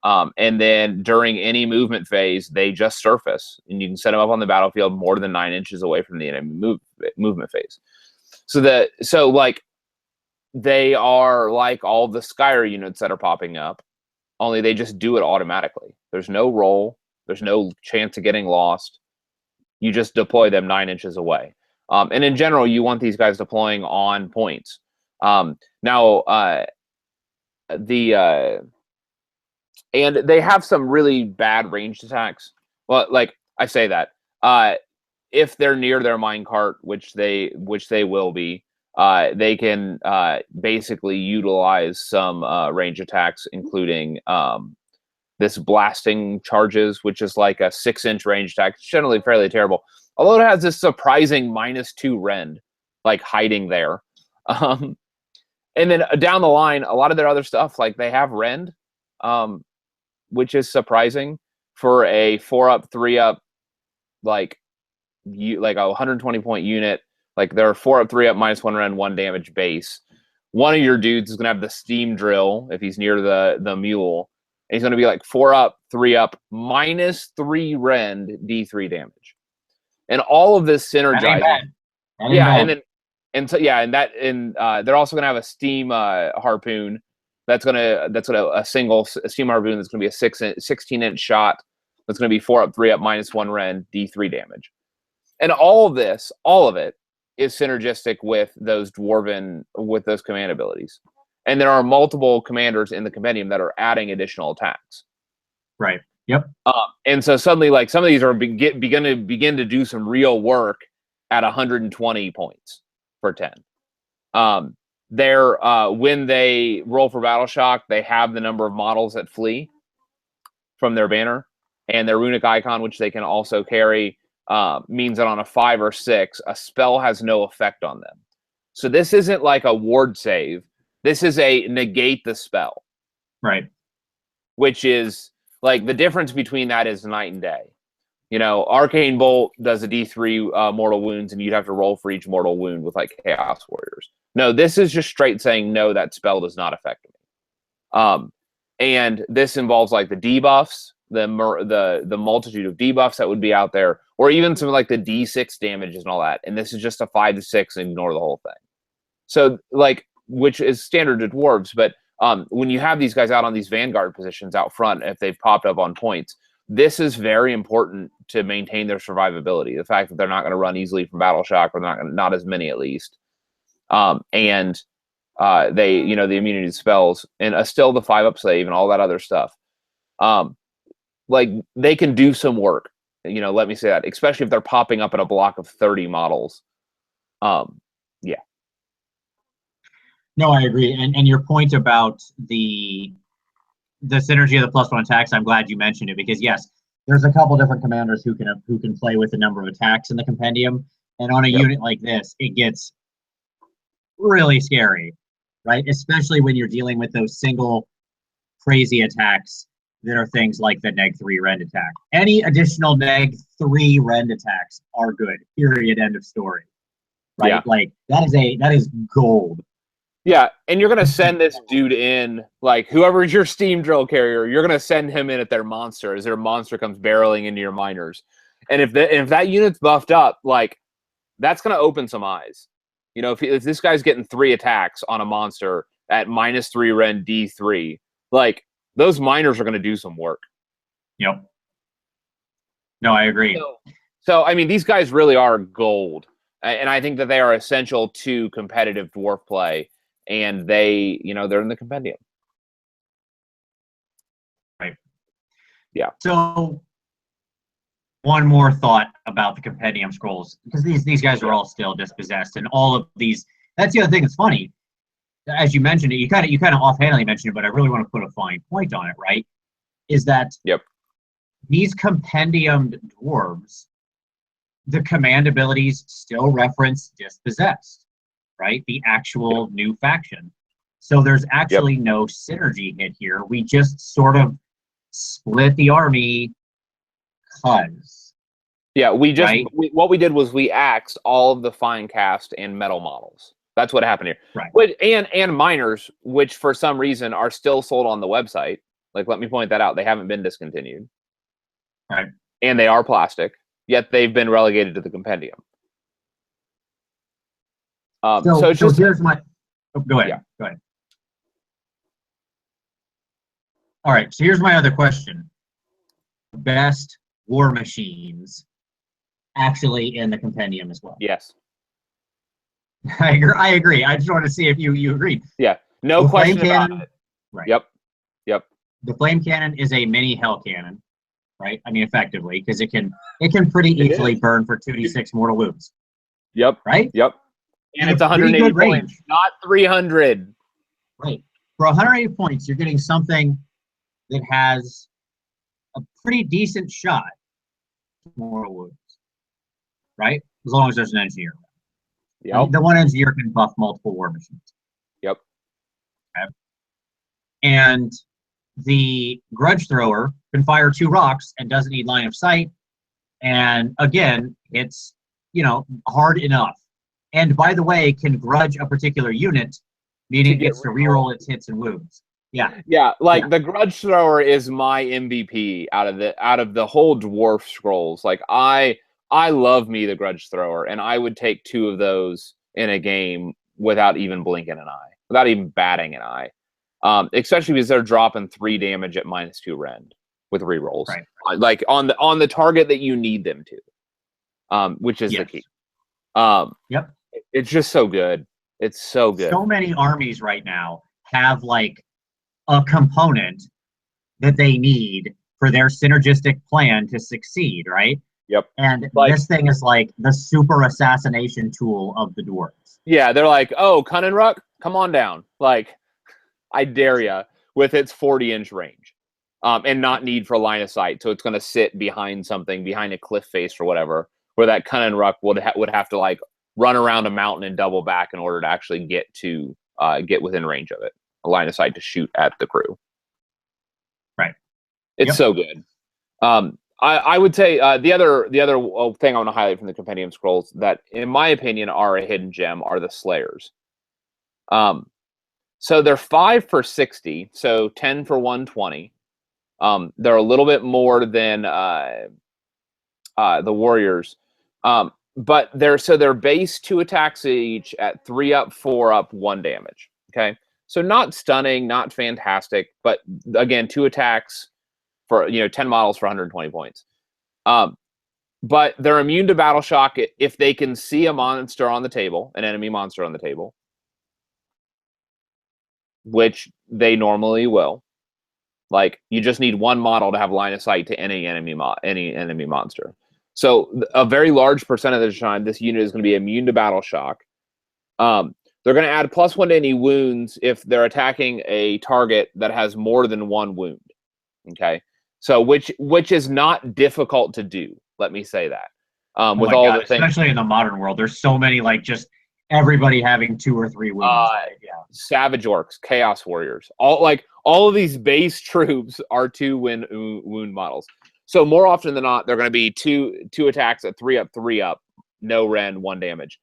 And then during any movement phase, they just surface, and you can set them up on the battlefield more than 9 inches away from the enemy movement phase. So they are like all the Skyr units that are popping up, only they just do it automatically. There's no roll. There's no chance of getting lost. You just deploy them 9 inches away. And in general, you want these guys deploying on points. And they have some really bad ranged attacks. Well, like I say that, if they're near their minecart, which they will be, they can basically utilize some range attacks, including this blasting charges, which is like a 6-inch range attack. It's generally fairly terrible, although it has this surprising -2 rend, like, hiding there. And then down the line, a lot of their other stuff, like, they have rend, which is surprising for a 4-up, 3-up, like a 120 point unit. Like, they're 4-up, 3-up, -1 rend, 1 damage base. One of your dudes is gonna have the steam drill if he's near the mule. And he's going to be like 4-up, 3-up, -3 rend, D3 damage, and all of this synergizing. They're also going to have a steam harpoon. That's a single steam harpoon. That's going to be a 16-inch shot. That's going to be 4-up, 3-up, -1 rend, D3 damage, and all of it is synergistic with those command abilities. And there are multiple commanders in the compendium that are adding additional attacks. Right. Yep. And so suddenly, like, some of these are begin to do some real work at 120 points for 10. When they roll for Battle Shock, they have the number of models that flee from their banner, and their runic icon, which they can also carry, means that on a 5 or 6, a spell has no effect on them. So this isn't like a ward save. This is a negate the spell. Right. Which is, like, the difference between that is night and day. You know, Arcane Bolt does a D3 mortal wounds, and you'd have to roll for each mortal wound with, like, Chaos Warriors. No, this is just straight saying, no, that spell does not affect me. And this involves, like, the debuffs, the multitude of debuffs that would be out there, or even some, like, the D6 damages and all that. And this is just a 5 to 6 and ignore the whole thing. So, like, which is standard to dwarves, but when you have these guys out on these vanguard positions out front, if they've popped up on points, this is very important to maintain their survivability. The fact that they're not going to run easily from Battle Shock, or not as many at least, and they, you know, the immunity to spells, and still the 5-up save and all that other stuff. Like, they can do some work. You know, let me say that, especially if they're popping up in a block of 30 models. Yeah. No, I agree. And your point about the synergy of the +1 attacks, I'm glad you mentioned it, because yes, there's a couple different commanders who can play with a number of attacks in the compendium, and on a unit like this, it gets really scary, right? Especially when you're dealing with those single crazy attacks that are things like the -3 rend attack. Any additional -3 rend attacks are good. Period. End of story. Right? Yeah. Like, that is gold. Yeah, and you're going to send this dude in, like, whoever's your steam drill carrier, you're going to send him in at their monster as their monster comes barreling into your miners. And if that unit's buffed up, like, that's going to open some eyes. You know, if this guy's getting 3 attacks on a monster at -3 rend D3, like, those miners are going to do some work. Yep. No, I agree. So, I mean, these guys really are gold. And I think that they are essential to competitive dwarf play. And they, you know, they're in the compendium. Right. Yeah. So, one more thought about the compendium scrolls, because these guys are all still dispossessed, and all of these. That's the other thing that's funny. As you mentioned it, you kind of offhandedly mentioned it, but I really want to put a fine point on it. Right? Is that these compendiumed dwarves, the command abilities still reference Dispossessed, right? The actual new faction. So there's actually no synergy hit here. We just sort of split the army cause. Yeah, what we did was we axed all of the fine cast and metal models. That's what happened here. Right. And miners, which for some reason are still sold on the website. Like, let me point that out. They haven't been discontinued. Right. And they are plastic, yet they've been relegated to the compendium. So here's my. Oh, go ahead. Yeah. Go ahead. All right. So here's my other question: best war machines actually in the compendium as well? Yes. I agree. I just wanted to see if you agreed. Yeah. No the question flame about cannon, it. Right. Yep. The flame cannon is a mini hell cannon, right? I mean, effectively, because it can pretty easily burn for 2d6 mortal wounds. Yep. Right. Yep. And it's a pretty 180 good range, points, not 300. Right. For 180 points, you're getting something that has a pretty decent shot at mortal wounds, right? As long as there's an engineer. Yep. The one engineer can buff multiple war machines. Yep. Okay. And the grudge thrower can fire 2 rocks and doesn't need line of sight. And again, it's, you know, hard enough. And by the way, can grudge a particular unit, meaning it gets to reroll its hits and wounds. Yeah. Yeah, like the grudge thrower is my MVP out of the whole dwarf scrolls. Like, I love me the grudge thrower, and I would take 2 of those in a game without even blinking an eye, without even batting an eye. Especially because they're dropping 3 damage at -2 rend with rerolls, right. Like on the target that you need them to, which is the key. Yep. It's just so good. It's so good. So many armies right now have like a component that they need for their synergistic plan to succeed, right? Yep. And Like, this thing is like the super assassination tool of the dwarves. yeah, they're like, oh, Cunninruck, come on down. Like, I dare ya, with its 40-inch range, and not need for line of sight. So it's going to sit behind something, behind a cliff face or whatever, where that Cunninruck would have to like run around a mountain and double back in order to actually get within range of it, a line of sight to shoot at the crew. Right. It's so good. I would say the other thing I want to highlight from the Compendium Scrolls that, in my opinion, are a hidden gem are the Slayers. So they're 5 for 60, so 10 for 120. They're a little bit more than the Warriors, but they're base 2 attacks each at 3 up, 4 up, 1 damage. Okay, so not stunning, not fantastic, but again, 2 attacks for 10 models for 120 points. But they're immune to battle shock if they can see a monster on the table, an enemy monster on the table, which they normally will. Like, you just need 1 model to have line of sight to any enemy monster. So a very large percentage of the time, this unit is going to be immune to battle shock. They're going to add +1 to any wounds if they're attacking a target that has more than 1 wound. Okay, so which is not difficult to do. Let me say that. With all the things, especially in the modern world, there's so many, like, just everybody having 2 or 3 wounds. Savage Orcs, Chaos Warriors, all of these base troops are 2 wound models. So more often than not, they're going to be two attacks at 3 up, 3 up, no rend, 1 damage.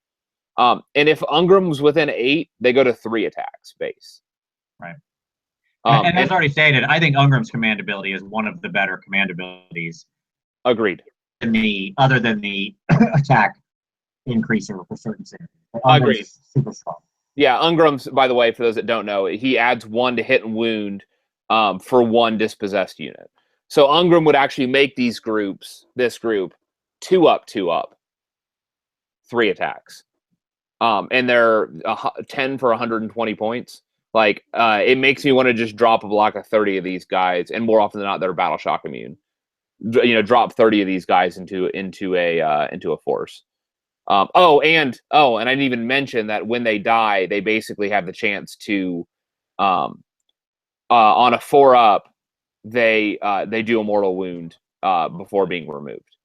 And if Ungram's within 8, they go to 3 attacks base. Right. And as already stated, I think Ungram's command ability is one of the better command abilities. Agreed. Other than the attack increaser for certain cities. Agreed. Super strong. Yeah, Ungram's, by the way, for those that don't know, he adds 1 to hit and wound for 1 dispossessed unit. So Ungram would actually make this group 2 up, 2 up, 3 attacks. And they're 10 for 120 points. Like, it makes me want to just drop a block of 30 of these guys, and more often than not, they're battle shock immune. Drop 30 of these guys into a force. And I didn't even mention that when they die, they basically have the chance to, on a 4 up, they do a mortal wound before being removed.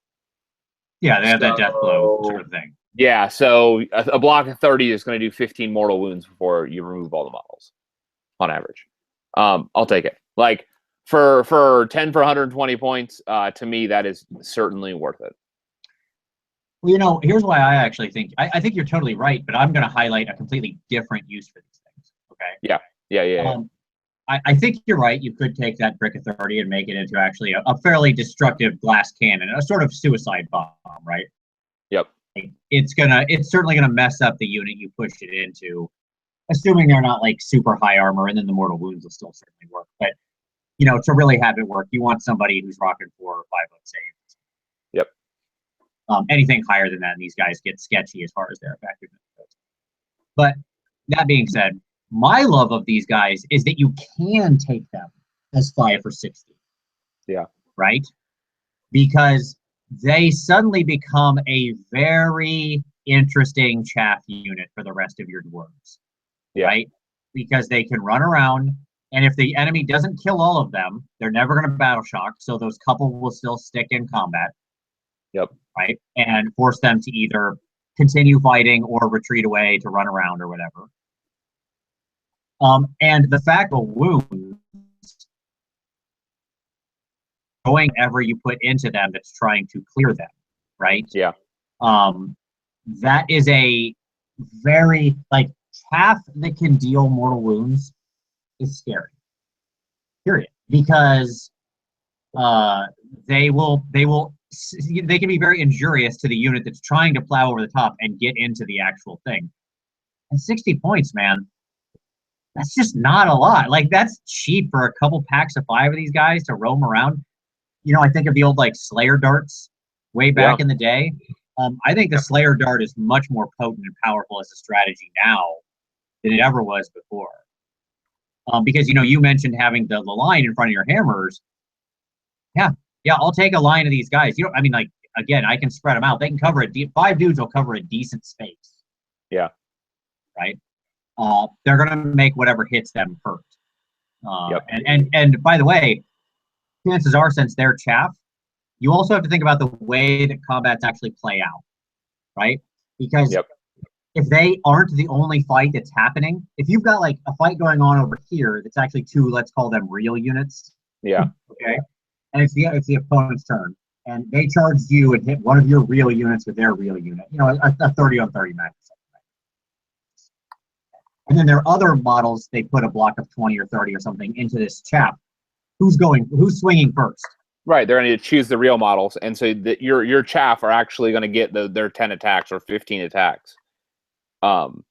Yeah, they have that death blow sort of thing. Yeah, so a block of 30 is going to do 15 mortal wounds before you remove all the models, on average. I'll take it. Like, for 10 for 120 points, to me, that is certainly worth it. Well, here's why I actually think I think you're totally right, but I'm going to highlight a completely different use for these things. Okay. Yeah. I think you're right. You could take that brick of 30 and make it into actually a fairly destructive glass cannon, a sort of suicide bomb, right? Yep. It's certainly gonna mess up the unit you push it into, assuming they're not like super high armor, and then the mortal wounds will still certainly work. But to really have it work, you want somebody who's rocking 4 or 5 up saves. Yep. Anything higher than that, and these guys get sketchy as far as their effectiveness goes. But that being said, my love of these guys is that you can take them as 5 for 60. Yeah. Right? Because they suddenly become a very interesting chaff unit for the rest of your dwarves. Yeah. Right? Because they can run around, and if the enemy doesn't kill all of them, they're never going to battle shock, so those couple will still stick in combat. Yep. Right? And force them to either continue fighting or retreat away to run around or whatever. And the fact of wounds, going ever you put into them that's trying to clear them, right? Yeah. That is a very, like, chaff that can deal mortal wounds is scary. Period. Because they can be very injurious to the unit that's trying to plow over the top and get into the actual thing. And 60 points, man. That's just not a lot. Like, that's cheap for a couple packs of 5 of these guys to roam around. I think of the old, like, Slayer darts way back in the day. I think the Slayer Dart is much more potent and powerful as a strategy now than it ever was before. Because you mentioned having the line in front of your hammers. Yeah, I'll take a line of these guys. I mean, like, again, I can spread them out. They can cover 5 dudes will cover a decent space. Yeah. Right. They're gonna make whatever hits them first. Yep. And by the way, chances are, since they're chaff, you also have to think about the way that combats actually play out, right? Because if they aren't the only fight that's happening, if you've got like a fight going on over here that's actually 2, let's call them real units. Yeah. Okay. And it's the opponent's turn, and they charged you and hit one of your real units with their real unit. A 30-on-30 match. And then there are other models, they put a block of 20 or 30 or something into this chaff. Who's swinging first? Right, they're going to choose the real models, and so your chaff are actually going to get their 10 attacks or 15 attacks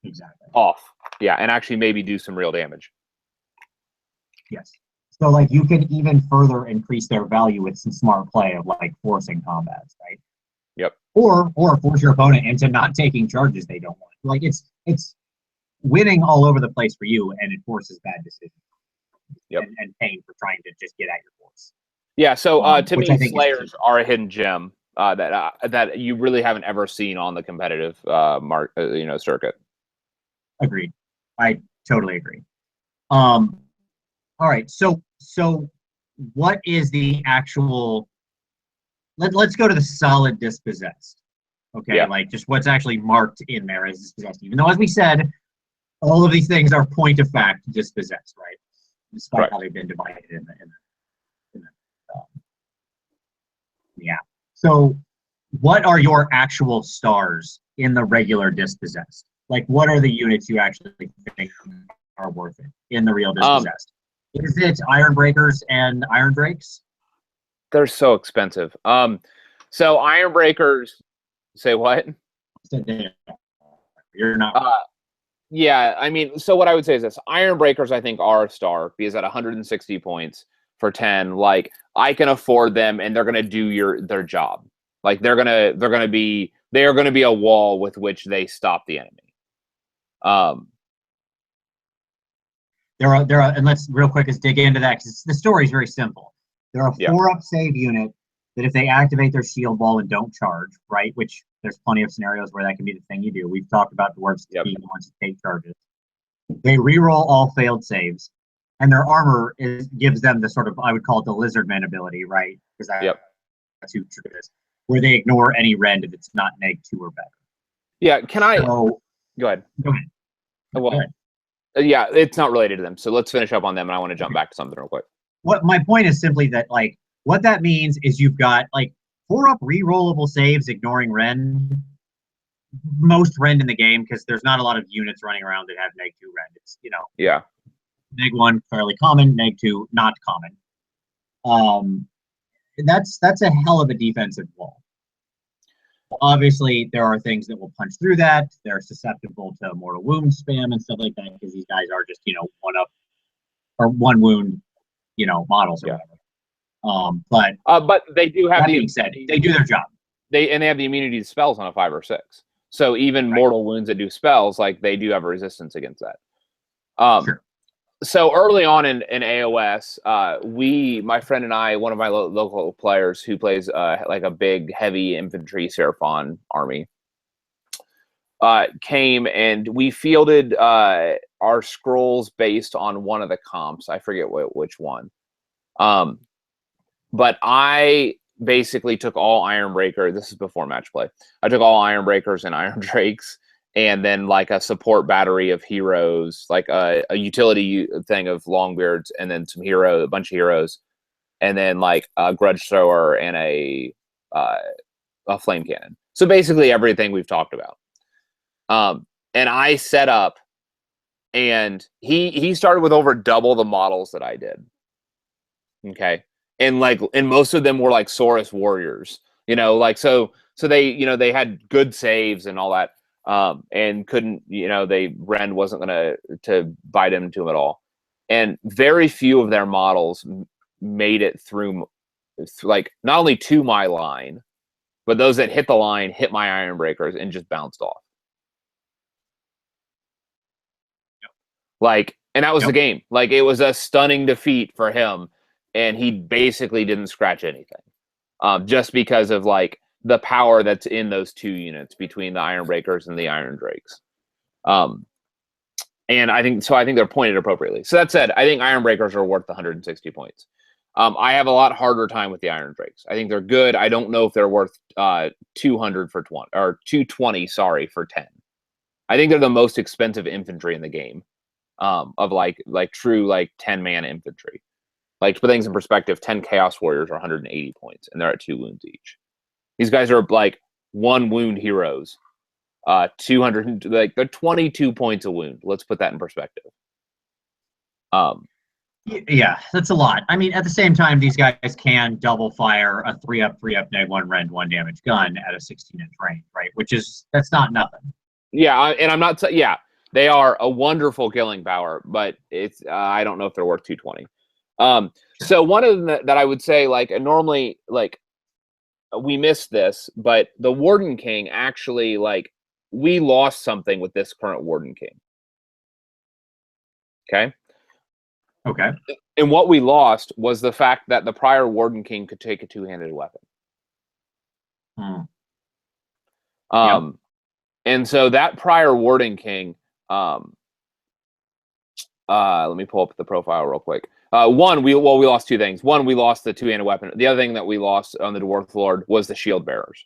exactly off. Yeah, and actually maybe do some real damage. Yes. So like you can even further increase their value with some smart play of like forcing combats, right? Yep. Or force your opponent into not taking charges they don't want. Like it's winning all over the place for you, and it forces bad decisions. Yep. And pain for trying to just get at your force. Yeah, so to me, Slayers are a hidden gem that you really haven't ever seen on the competitive circuit. Agreed. I totally agree. All right, so what is the actual? Let's go to the solid Dispossessed. Okay, yeah. Like just what's actually marked in there as Dispossessed. Even though, as we said, all of these things are point of fact Dispossessed, right? Despite how they've been divided in the yeah. So what are your actual stars in the regular Dispossessed? Like, what are the units you actually think are worth it in the real Dispossessed? Is it Iron Breakers and Iron Drakes? They're so expensive. So Iron Breakers, say what? You're not. Yeah, I mean, so what I would say is this: Iron Breakers, I think, are a star because at 160 points for 10, like I can afford them, and they're gonna do their job. Like they are gonna be a wall with which they stop the enemy. There are, and let's real quick dig into that because the story is very simple. There are 4-up save unit that if they activate their shield ball and don't charge, right? Which there's plenty of scenarios where that can be the thing you do. We've talked about Dwarves being the ones to take charges. They reroll all failed saves, and their armor gives them the sort of, I would call it the Lizardman ability, right? Because that's who true is, where they ignore any rend if it's not -2 or better. Yeah, can I go ahead? Go ahead. Well, go ahead. Yeah, it's not related to them, so let's finish up on them, and I want to jump back to something real quick. What my point is simply that, like, what that means is you've got like 4-up rerollable saves ignoring rend. Most rend in the game, because there's not a lot of units running around that have -2 rend. It's -1 fairly common, -2 not common. That's a hell of a defensive wall. Obviously, there are things that will punch through that. They're susceptible to mortal wound spam and stuff like that because these guys are just 1-up or 1 wound models or whatever. But they do have being said, they do their job. They have the immunity to spells on a 5 or 6. So even mortal wounds that do spells, like they do have a resistance against that. Sure. So early on in AOS, my friend and I, one of my local players who plays like a big heavy infantry Seraphon army, came and we fielded our scrolls based on one of the comps. I forget which one. But I basically took all Iron Breaker. This is before match play. I took all Iron Breakers and Iron Drakes, and then like a support battery of heroes, like a utility thing of Longbeards, and then a bunch of heroes, and then like a Grudge Thrower and a Flame Cannon. So basically everything we've talked about. And I set up, and he started with over double the models that I did. Okay. And most of them were like Saurus warriors, so they had good saves and all that. And couldn't, Rend wasn't going to bite into them at all. And very few of their models made it through, like, not only to my line, But those that hit the line hit my Iron Breakers and just bounced off. Yep. Like, and that was the game. Like, it was a stunning defeat for him, and he basically didn't scratch anything, just because of like the power that's in those two units between the Iron Breakers and the Iron Drakes. And I think they're pointed appropriately. So that said, I think Iron Breakers are worth 160 points. I have a lot harder time with the Iron Drakes. I think they're good. I don't know if they're worth 200 for 20 or 220. Sorry, for 10. I think they're the most expensive infantry in the game, of like true like 10-man infantry. Like, to put things in perspective, 10 Chaos Warriors are 180 points, and they're at 2 wounds each. These guys are like 1 wound heroes. 200, like, they're 22 points a wound. Let's put that in perspective. Yeah, that's a lot. I mean, at the same time, these guys can double fire a 3-up, -1 rend, 1 damage gun at a 16-inch range, right? That's not nothing. Yeah, and I'm not. Yeah, they are a wonderful killing power, but it's I don't know if they're worth 220. So one of them that I would say, like, normally, like, we missed this, but the Warden King actually, like, we lost something with this current Warden King. Okay. Okay. And what we lost was the fact that the prior Warden King could take a 2-handed weapon. Yep. And so that prior Warden King, let me pull up the profile real quick. We lost 2 things. One, we lost the 2-handed weapon. The other thing that we lost on the Dwarf Lord was the Shield Bearers,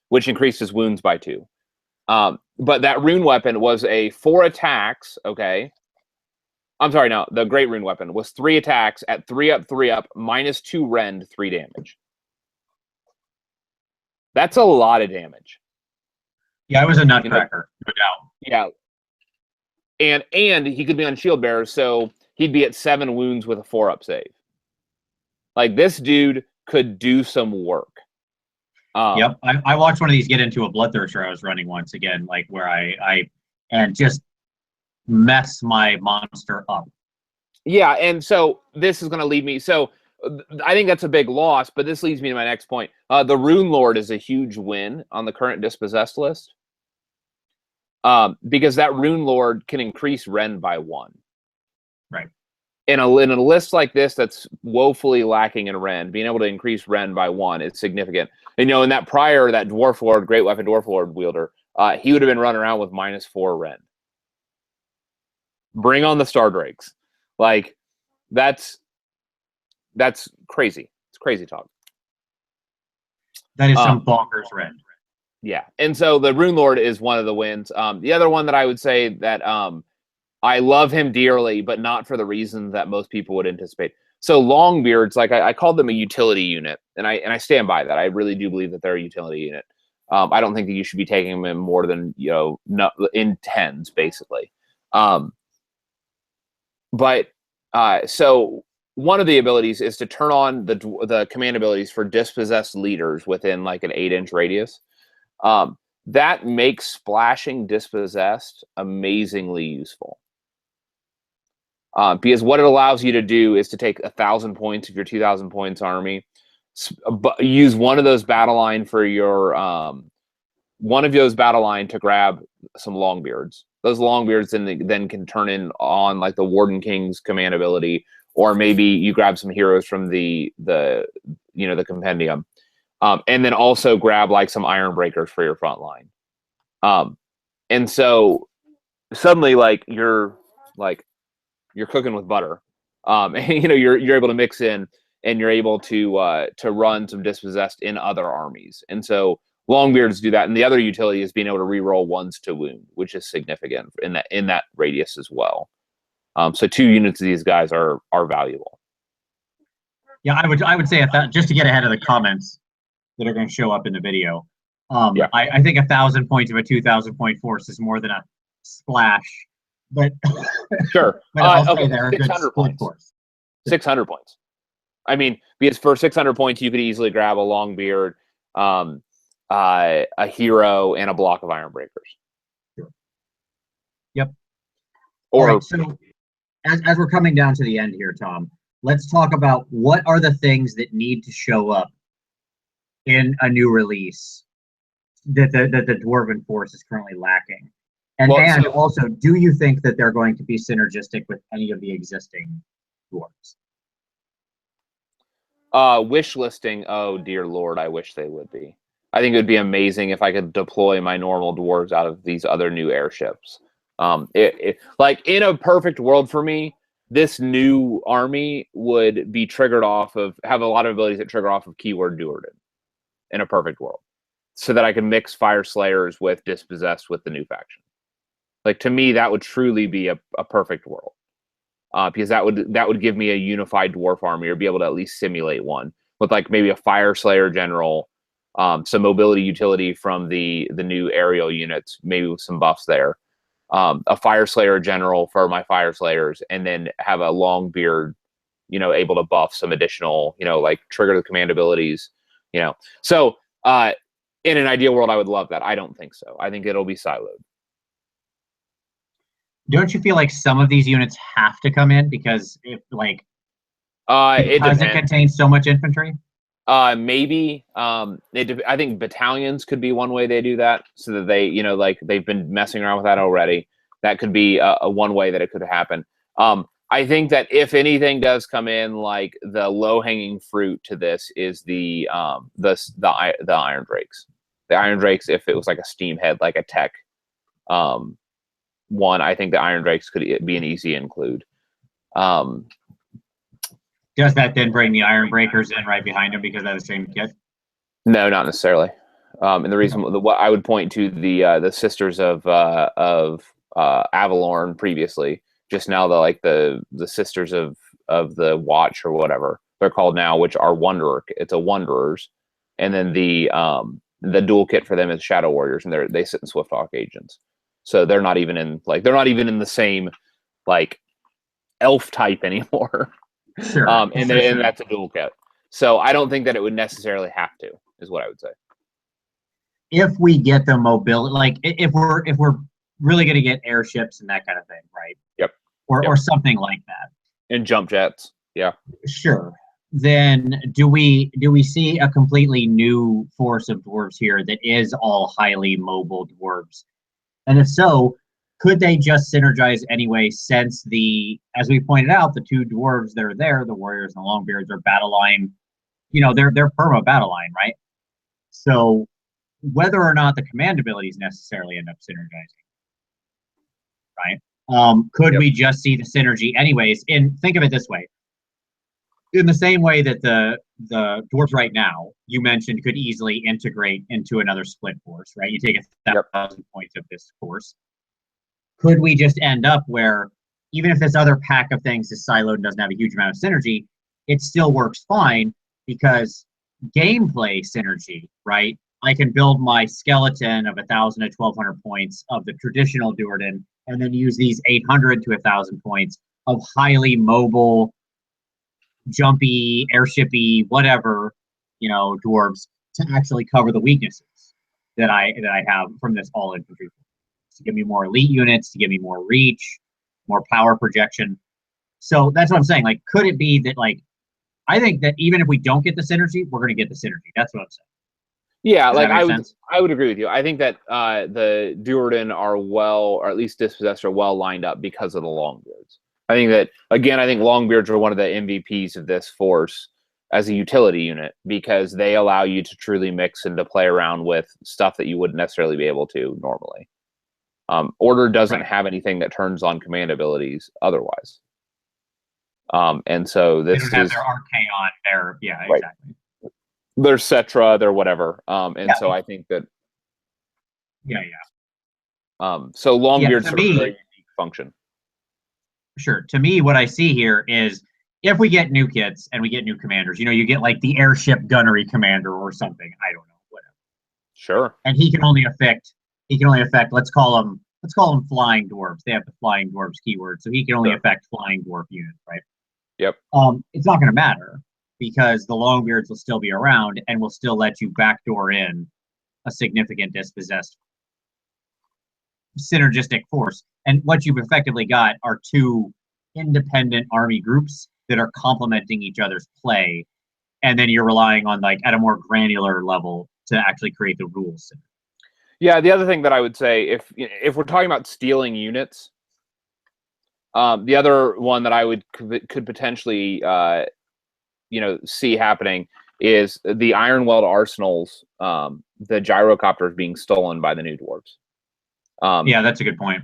which increased his wounds by 2. But that rune weapon was a 4 attacks, okay? I'm sorry, no, the Great Rune weapon was 3 attacks at 3-up, 3-up, -2 rend, 3 damage. That's a lot of damage. Yeah, it was a nutcracker, no doubt. Yeah. And he could be on Shield Bearer, so he'd be at 7 wounds with a 4-up save. Like, this dude could do some work. Yep, I watched one of these get into a Bloodthirster I was running once again, like, where I just mess my monster up. Yeah, and so this is going to lead me. So I think that's a big loss, but this leads me to my next point. The Rune Lord is a huge win on the current Dispossessed list, because that Rune Lord can increase rend by 1. Right. In a list like this that's woefully lacking in rend, being able to increase rend by 1 is significant. And, in that prior, that Dwarf Lord, Great Weapon Dwarf Lord wielder, he would have been running around with -4 rend. Bring on the Star Drakes. Like, that's crazy. It's crazy talk. That is some bonkers rend. Yeah. And so the Rune Lord is one of the wins. The other one that I would say that I love him dearly, but not for the reasons that most people would anticipate. So Longbeards, like, I called them a utility unit, and I stand by that. I really do believe that they're a utility unit. I don't think that you should be taking them in more than, in 10s, basically. So one of the abilities is to turn on the command abilities for dispossessed leaders within like an 8-inch radius. That makes splashing Dispossessed amazingly useful. Because what it allows you to do is to take 1,000 points of your 2,000 points army, use one of those battle line for your to grab some Longbeards. Those Longbeards then can turn in on like the Warden King's command ability, or maybe you grab some heroes from the compendium, and then also grab like some Iron Breakers for your front line. And so suddenly, like, you're cooking with butter. And you're able to mix in, and you're able to run some Dispossessed in other armies. And so Longbeards do that, and the other utility is being able to reroll 1s to wound, which is significant in that radius as well. So 2 units of these guys are valuable. Yeah, I would say just to get ahead of the comments that are going to show up in the video. I think 1,000 points of a 2,000 point force is more than a splash, but sure. But I'll say Okay, they're a good split force. 600 points. I mean, because for 600 points, you could easily grab a Longbeard, a hero, and a block of Iron Breakers. Sure. Yep. Or right, so as we're coming down to the end here, Tom, let's talk about what are the things that need to show up in a new release that the dwarven force is currently lacking? And Well, and so also, do you think that they're going to be synergistic with any of the existing dwarves? wish listing. Oh dear Lord, I wish they would be. I think it would be amazing if I could deploy my normal dwarves out of these other new airships. Like in a perfect world for me, this new army would be triggered off of have a lot of abilities that trigger off of keyword Duerden in a perfect world, so that I can mix Fire Slayers with Dispossessed with the new faction. Like to me, that would truly be a perfect world. Because that would give me a unified dwarf army, or be able to at least simulate one with like maybe a Fire Slayer general, some mobility utility from the new aerial units, maybe with some buffs there, a Fire Slayer general for my Fire Slayers, and then have a Longbeard, able to buff some additional, like trigger the command abilities, So in an ideal world, I would love that. I don't think so. I think it'll be siloed. Don't you feel like some of these units have to come in because It because it depends. contains so much infantry? Maybe. I think battalions could be one way they do that, so that they, like they've been messing around with that already. That could be a one way that it could happen. I think that if anything does come in, like the low hanging fruit to this is the Iron Drakes. The Iron Drakes, if it was like a steam head, like a tech one, I think the Iron Drakes could be an easy include. Does that then bring the Iron Breakers in right behind them because they're the same kit? No, not necessarily. And the reason what I would point to the Sisters of Avalorn previously, just now the Sisters of the Watch or whatever they're called now, which are Wanderer. It's a Wanderers, and then the dual kit for them is Shadow Warriors, and they sit in Swifthawk Agents. So they're not even in the same like elf type anymore. Sure. And that's a dual kit. So I don't think that it would necessarily have to, is what I would say. If we get the mobility, like if we're really going to get airships and that kind of thing, right? Yep. Or something like that. And jump jets. Yeah. Sure. Then do we see a completely new force of dwarves here that is all highly mobile dwarves? And if so, could they just synergize anyway, since as we pointed out, the two dwarves that are there, the warriors and the longbeards, are battle line, they're perma battle line, right? So whether or not the command abilities necessarily end up synergizing, right? Could we just see the synergy anyways? And think of it this way. In the same way that the dwarves right now, you mentioned, could easily integrate into another split force, right? You take 1,000 points of this force. Could we just end up where, even if this other pack of things is siloed and doesn't have a huge amount of synergy, it still works fine because gameplay synergy, right? I can build my skeleton of 1,000 to 1,200 points of the traditional Duerden, and then use these 800 to 1,000 points of highly mobile, jumpy, airshipy, whatever, dwarves to actually cover the weaknesses that I have from this all infantry. To give me more elite units, to give me more reach, more power projection. So that's what I'm saying. Like, could it be that, like, I think that even if we don't get the synergy, we're going to get the synergy. That's what I'm saying. Yeah, like I would agree with you. I think that the Duerden are well, or at least Dispossessed, are well lined up because of the Longbeards. I think that, again, Longbeards are one of the MVPs of this force as a utility unit, because they allow you to truly mix and to play around with stuff that you wouldn't necessarily be able to normally. Order doesn't have anything that turns on command abilities otherwise. And so this they don't have their Archaon, exactly. Their Cetra, their whatever. So I think that so Longbeards serve a very unique function. Sure. To me, what I see here is, if we get new kits and we get new commanders, you get like the airship gunnery commander or something. I don't know, whatever. Sure. And he can only affect. Let's call them flying dwarves. They have the flying dwarves keyword, so he can only affect flying dwarf units, right? Yep. It's not going to matter, because the Longbeards will still be around and will still let you backdoor in a significant dispossessed synergistic force. And what you've effectively got are two independent army groups that are complementing each other's play and then you're relying on like at a more granular level to actually create the rules. Yeah, the other thing that I would say, if we're talking about stealing units, the other one that I could potentially see happening is the Ironweld arsenals, the gyrocopters being stolen by the new dwarves. Yeah, that's a good point.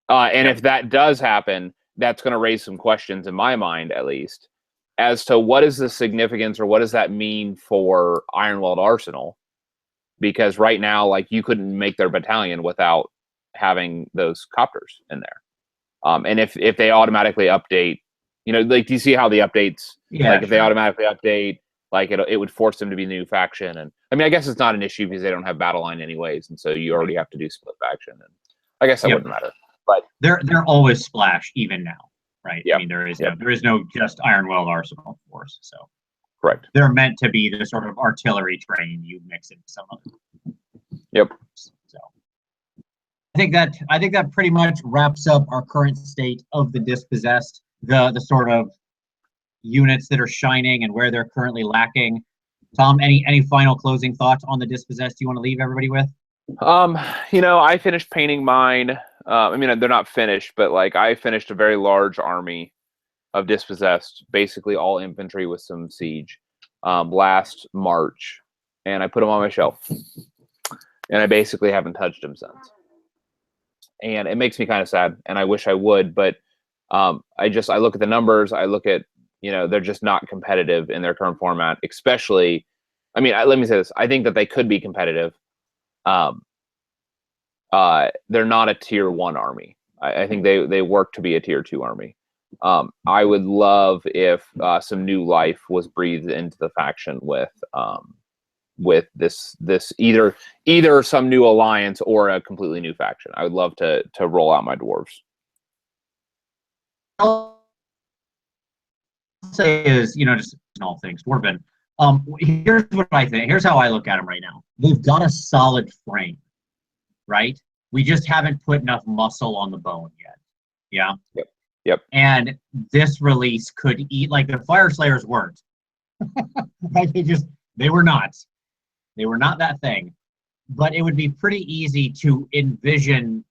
And if that does happen, that's going to raise some questions in my mind, at least, as to what is the significance or what does that mean for Ironweld Arsenal? Because right now, like, you couldn't make their battalion without having those copters in there. And if they automatically update, like, do you see how the updates, if they automatically update, like, it would force them to be the new faction. And I mean, I guess it's not an issue because they don't have battle line anyways, and so you already have to do split faction. And I guess that wouldn't matter. But they're always splash even now, right? Yep. I mean, there is no just Ironweld Arsenal force. So correct. They're meant to be the sort of artillery train. You mix it with some other. Yep. So I think that pretty much wraps up our current state of the Dispossessed, the sort of units that are shining and where they're currently lacking. Tom, any final closing thoughts on the Dispossessed you want to leave everybody with? I finished painting mine. I mean, they're not finished, but like, I finished a very large army of Dispossessed, basically all infantry with some siege, last March, and I put them on my shelf, and I basically haven't touched them since. And it makes me kind of sad, and I wish I would, but I look at the numbers, I look at, they're just not competitive in their current format, especially, I mean, let me say this, I think that they could be competitive. They're not a tier 1 army. I think they work to be a tier 2 army. I would love if some new life was breathed into the faction with this either some new alliance or a completely new faction. I would love to roll out my dwarves. I'll say is, just all things dwarven. Here's what I think. Here's how I look at them right now. They've got a solid frame, right? We just haven't put enough muscle on the bone yet. Yeah. Yep. And this release could eat, like the Fire Slayers weren't. Like they were not. They were not that thing. But it would be pretty easy to envision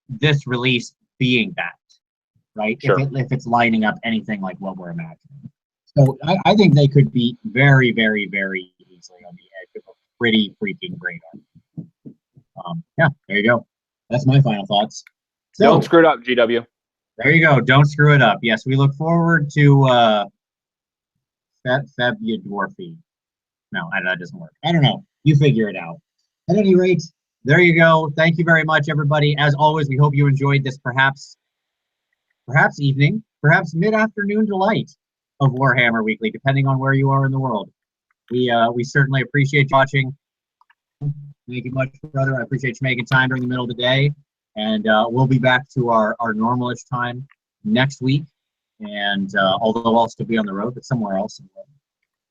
this release being that, right? Sure. If it's lining up anything like what we're imagining. So I think they could be very, very, very easily on the edge of a pretty freaking great army. Yeah, there you go. That's my final thoughts. So, don't screw it up, GW. There you go. Don't screw it up. Yes, we look forward to Febia Dwarfy. No, that doesn't work. I don't know. You figure it out. At any rate, there you go. Thank you very much, everybody. As always, we hope you enjoyed this perhaps evening, perhaps mid-afternoon delight of Warhammer Weekly, depending on where you are in the world. We certainly appreciate you watching. Thank you much, brother. I appreciate you making time during the middle of the day. And we'll be back to our normal-ish time next week. And although I'll still be on the road, but somewhere else.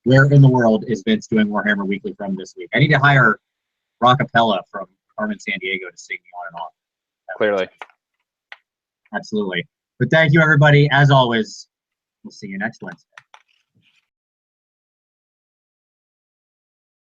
Where in the world is Vince doing Warhammer Weekly from this week? I need to hire Rockapella from Carmen San Diego to sing me on and off. Clearly. Absolutely. But thank you, everybody. As always, we'll see you next Wednesday.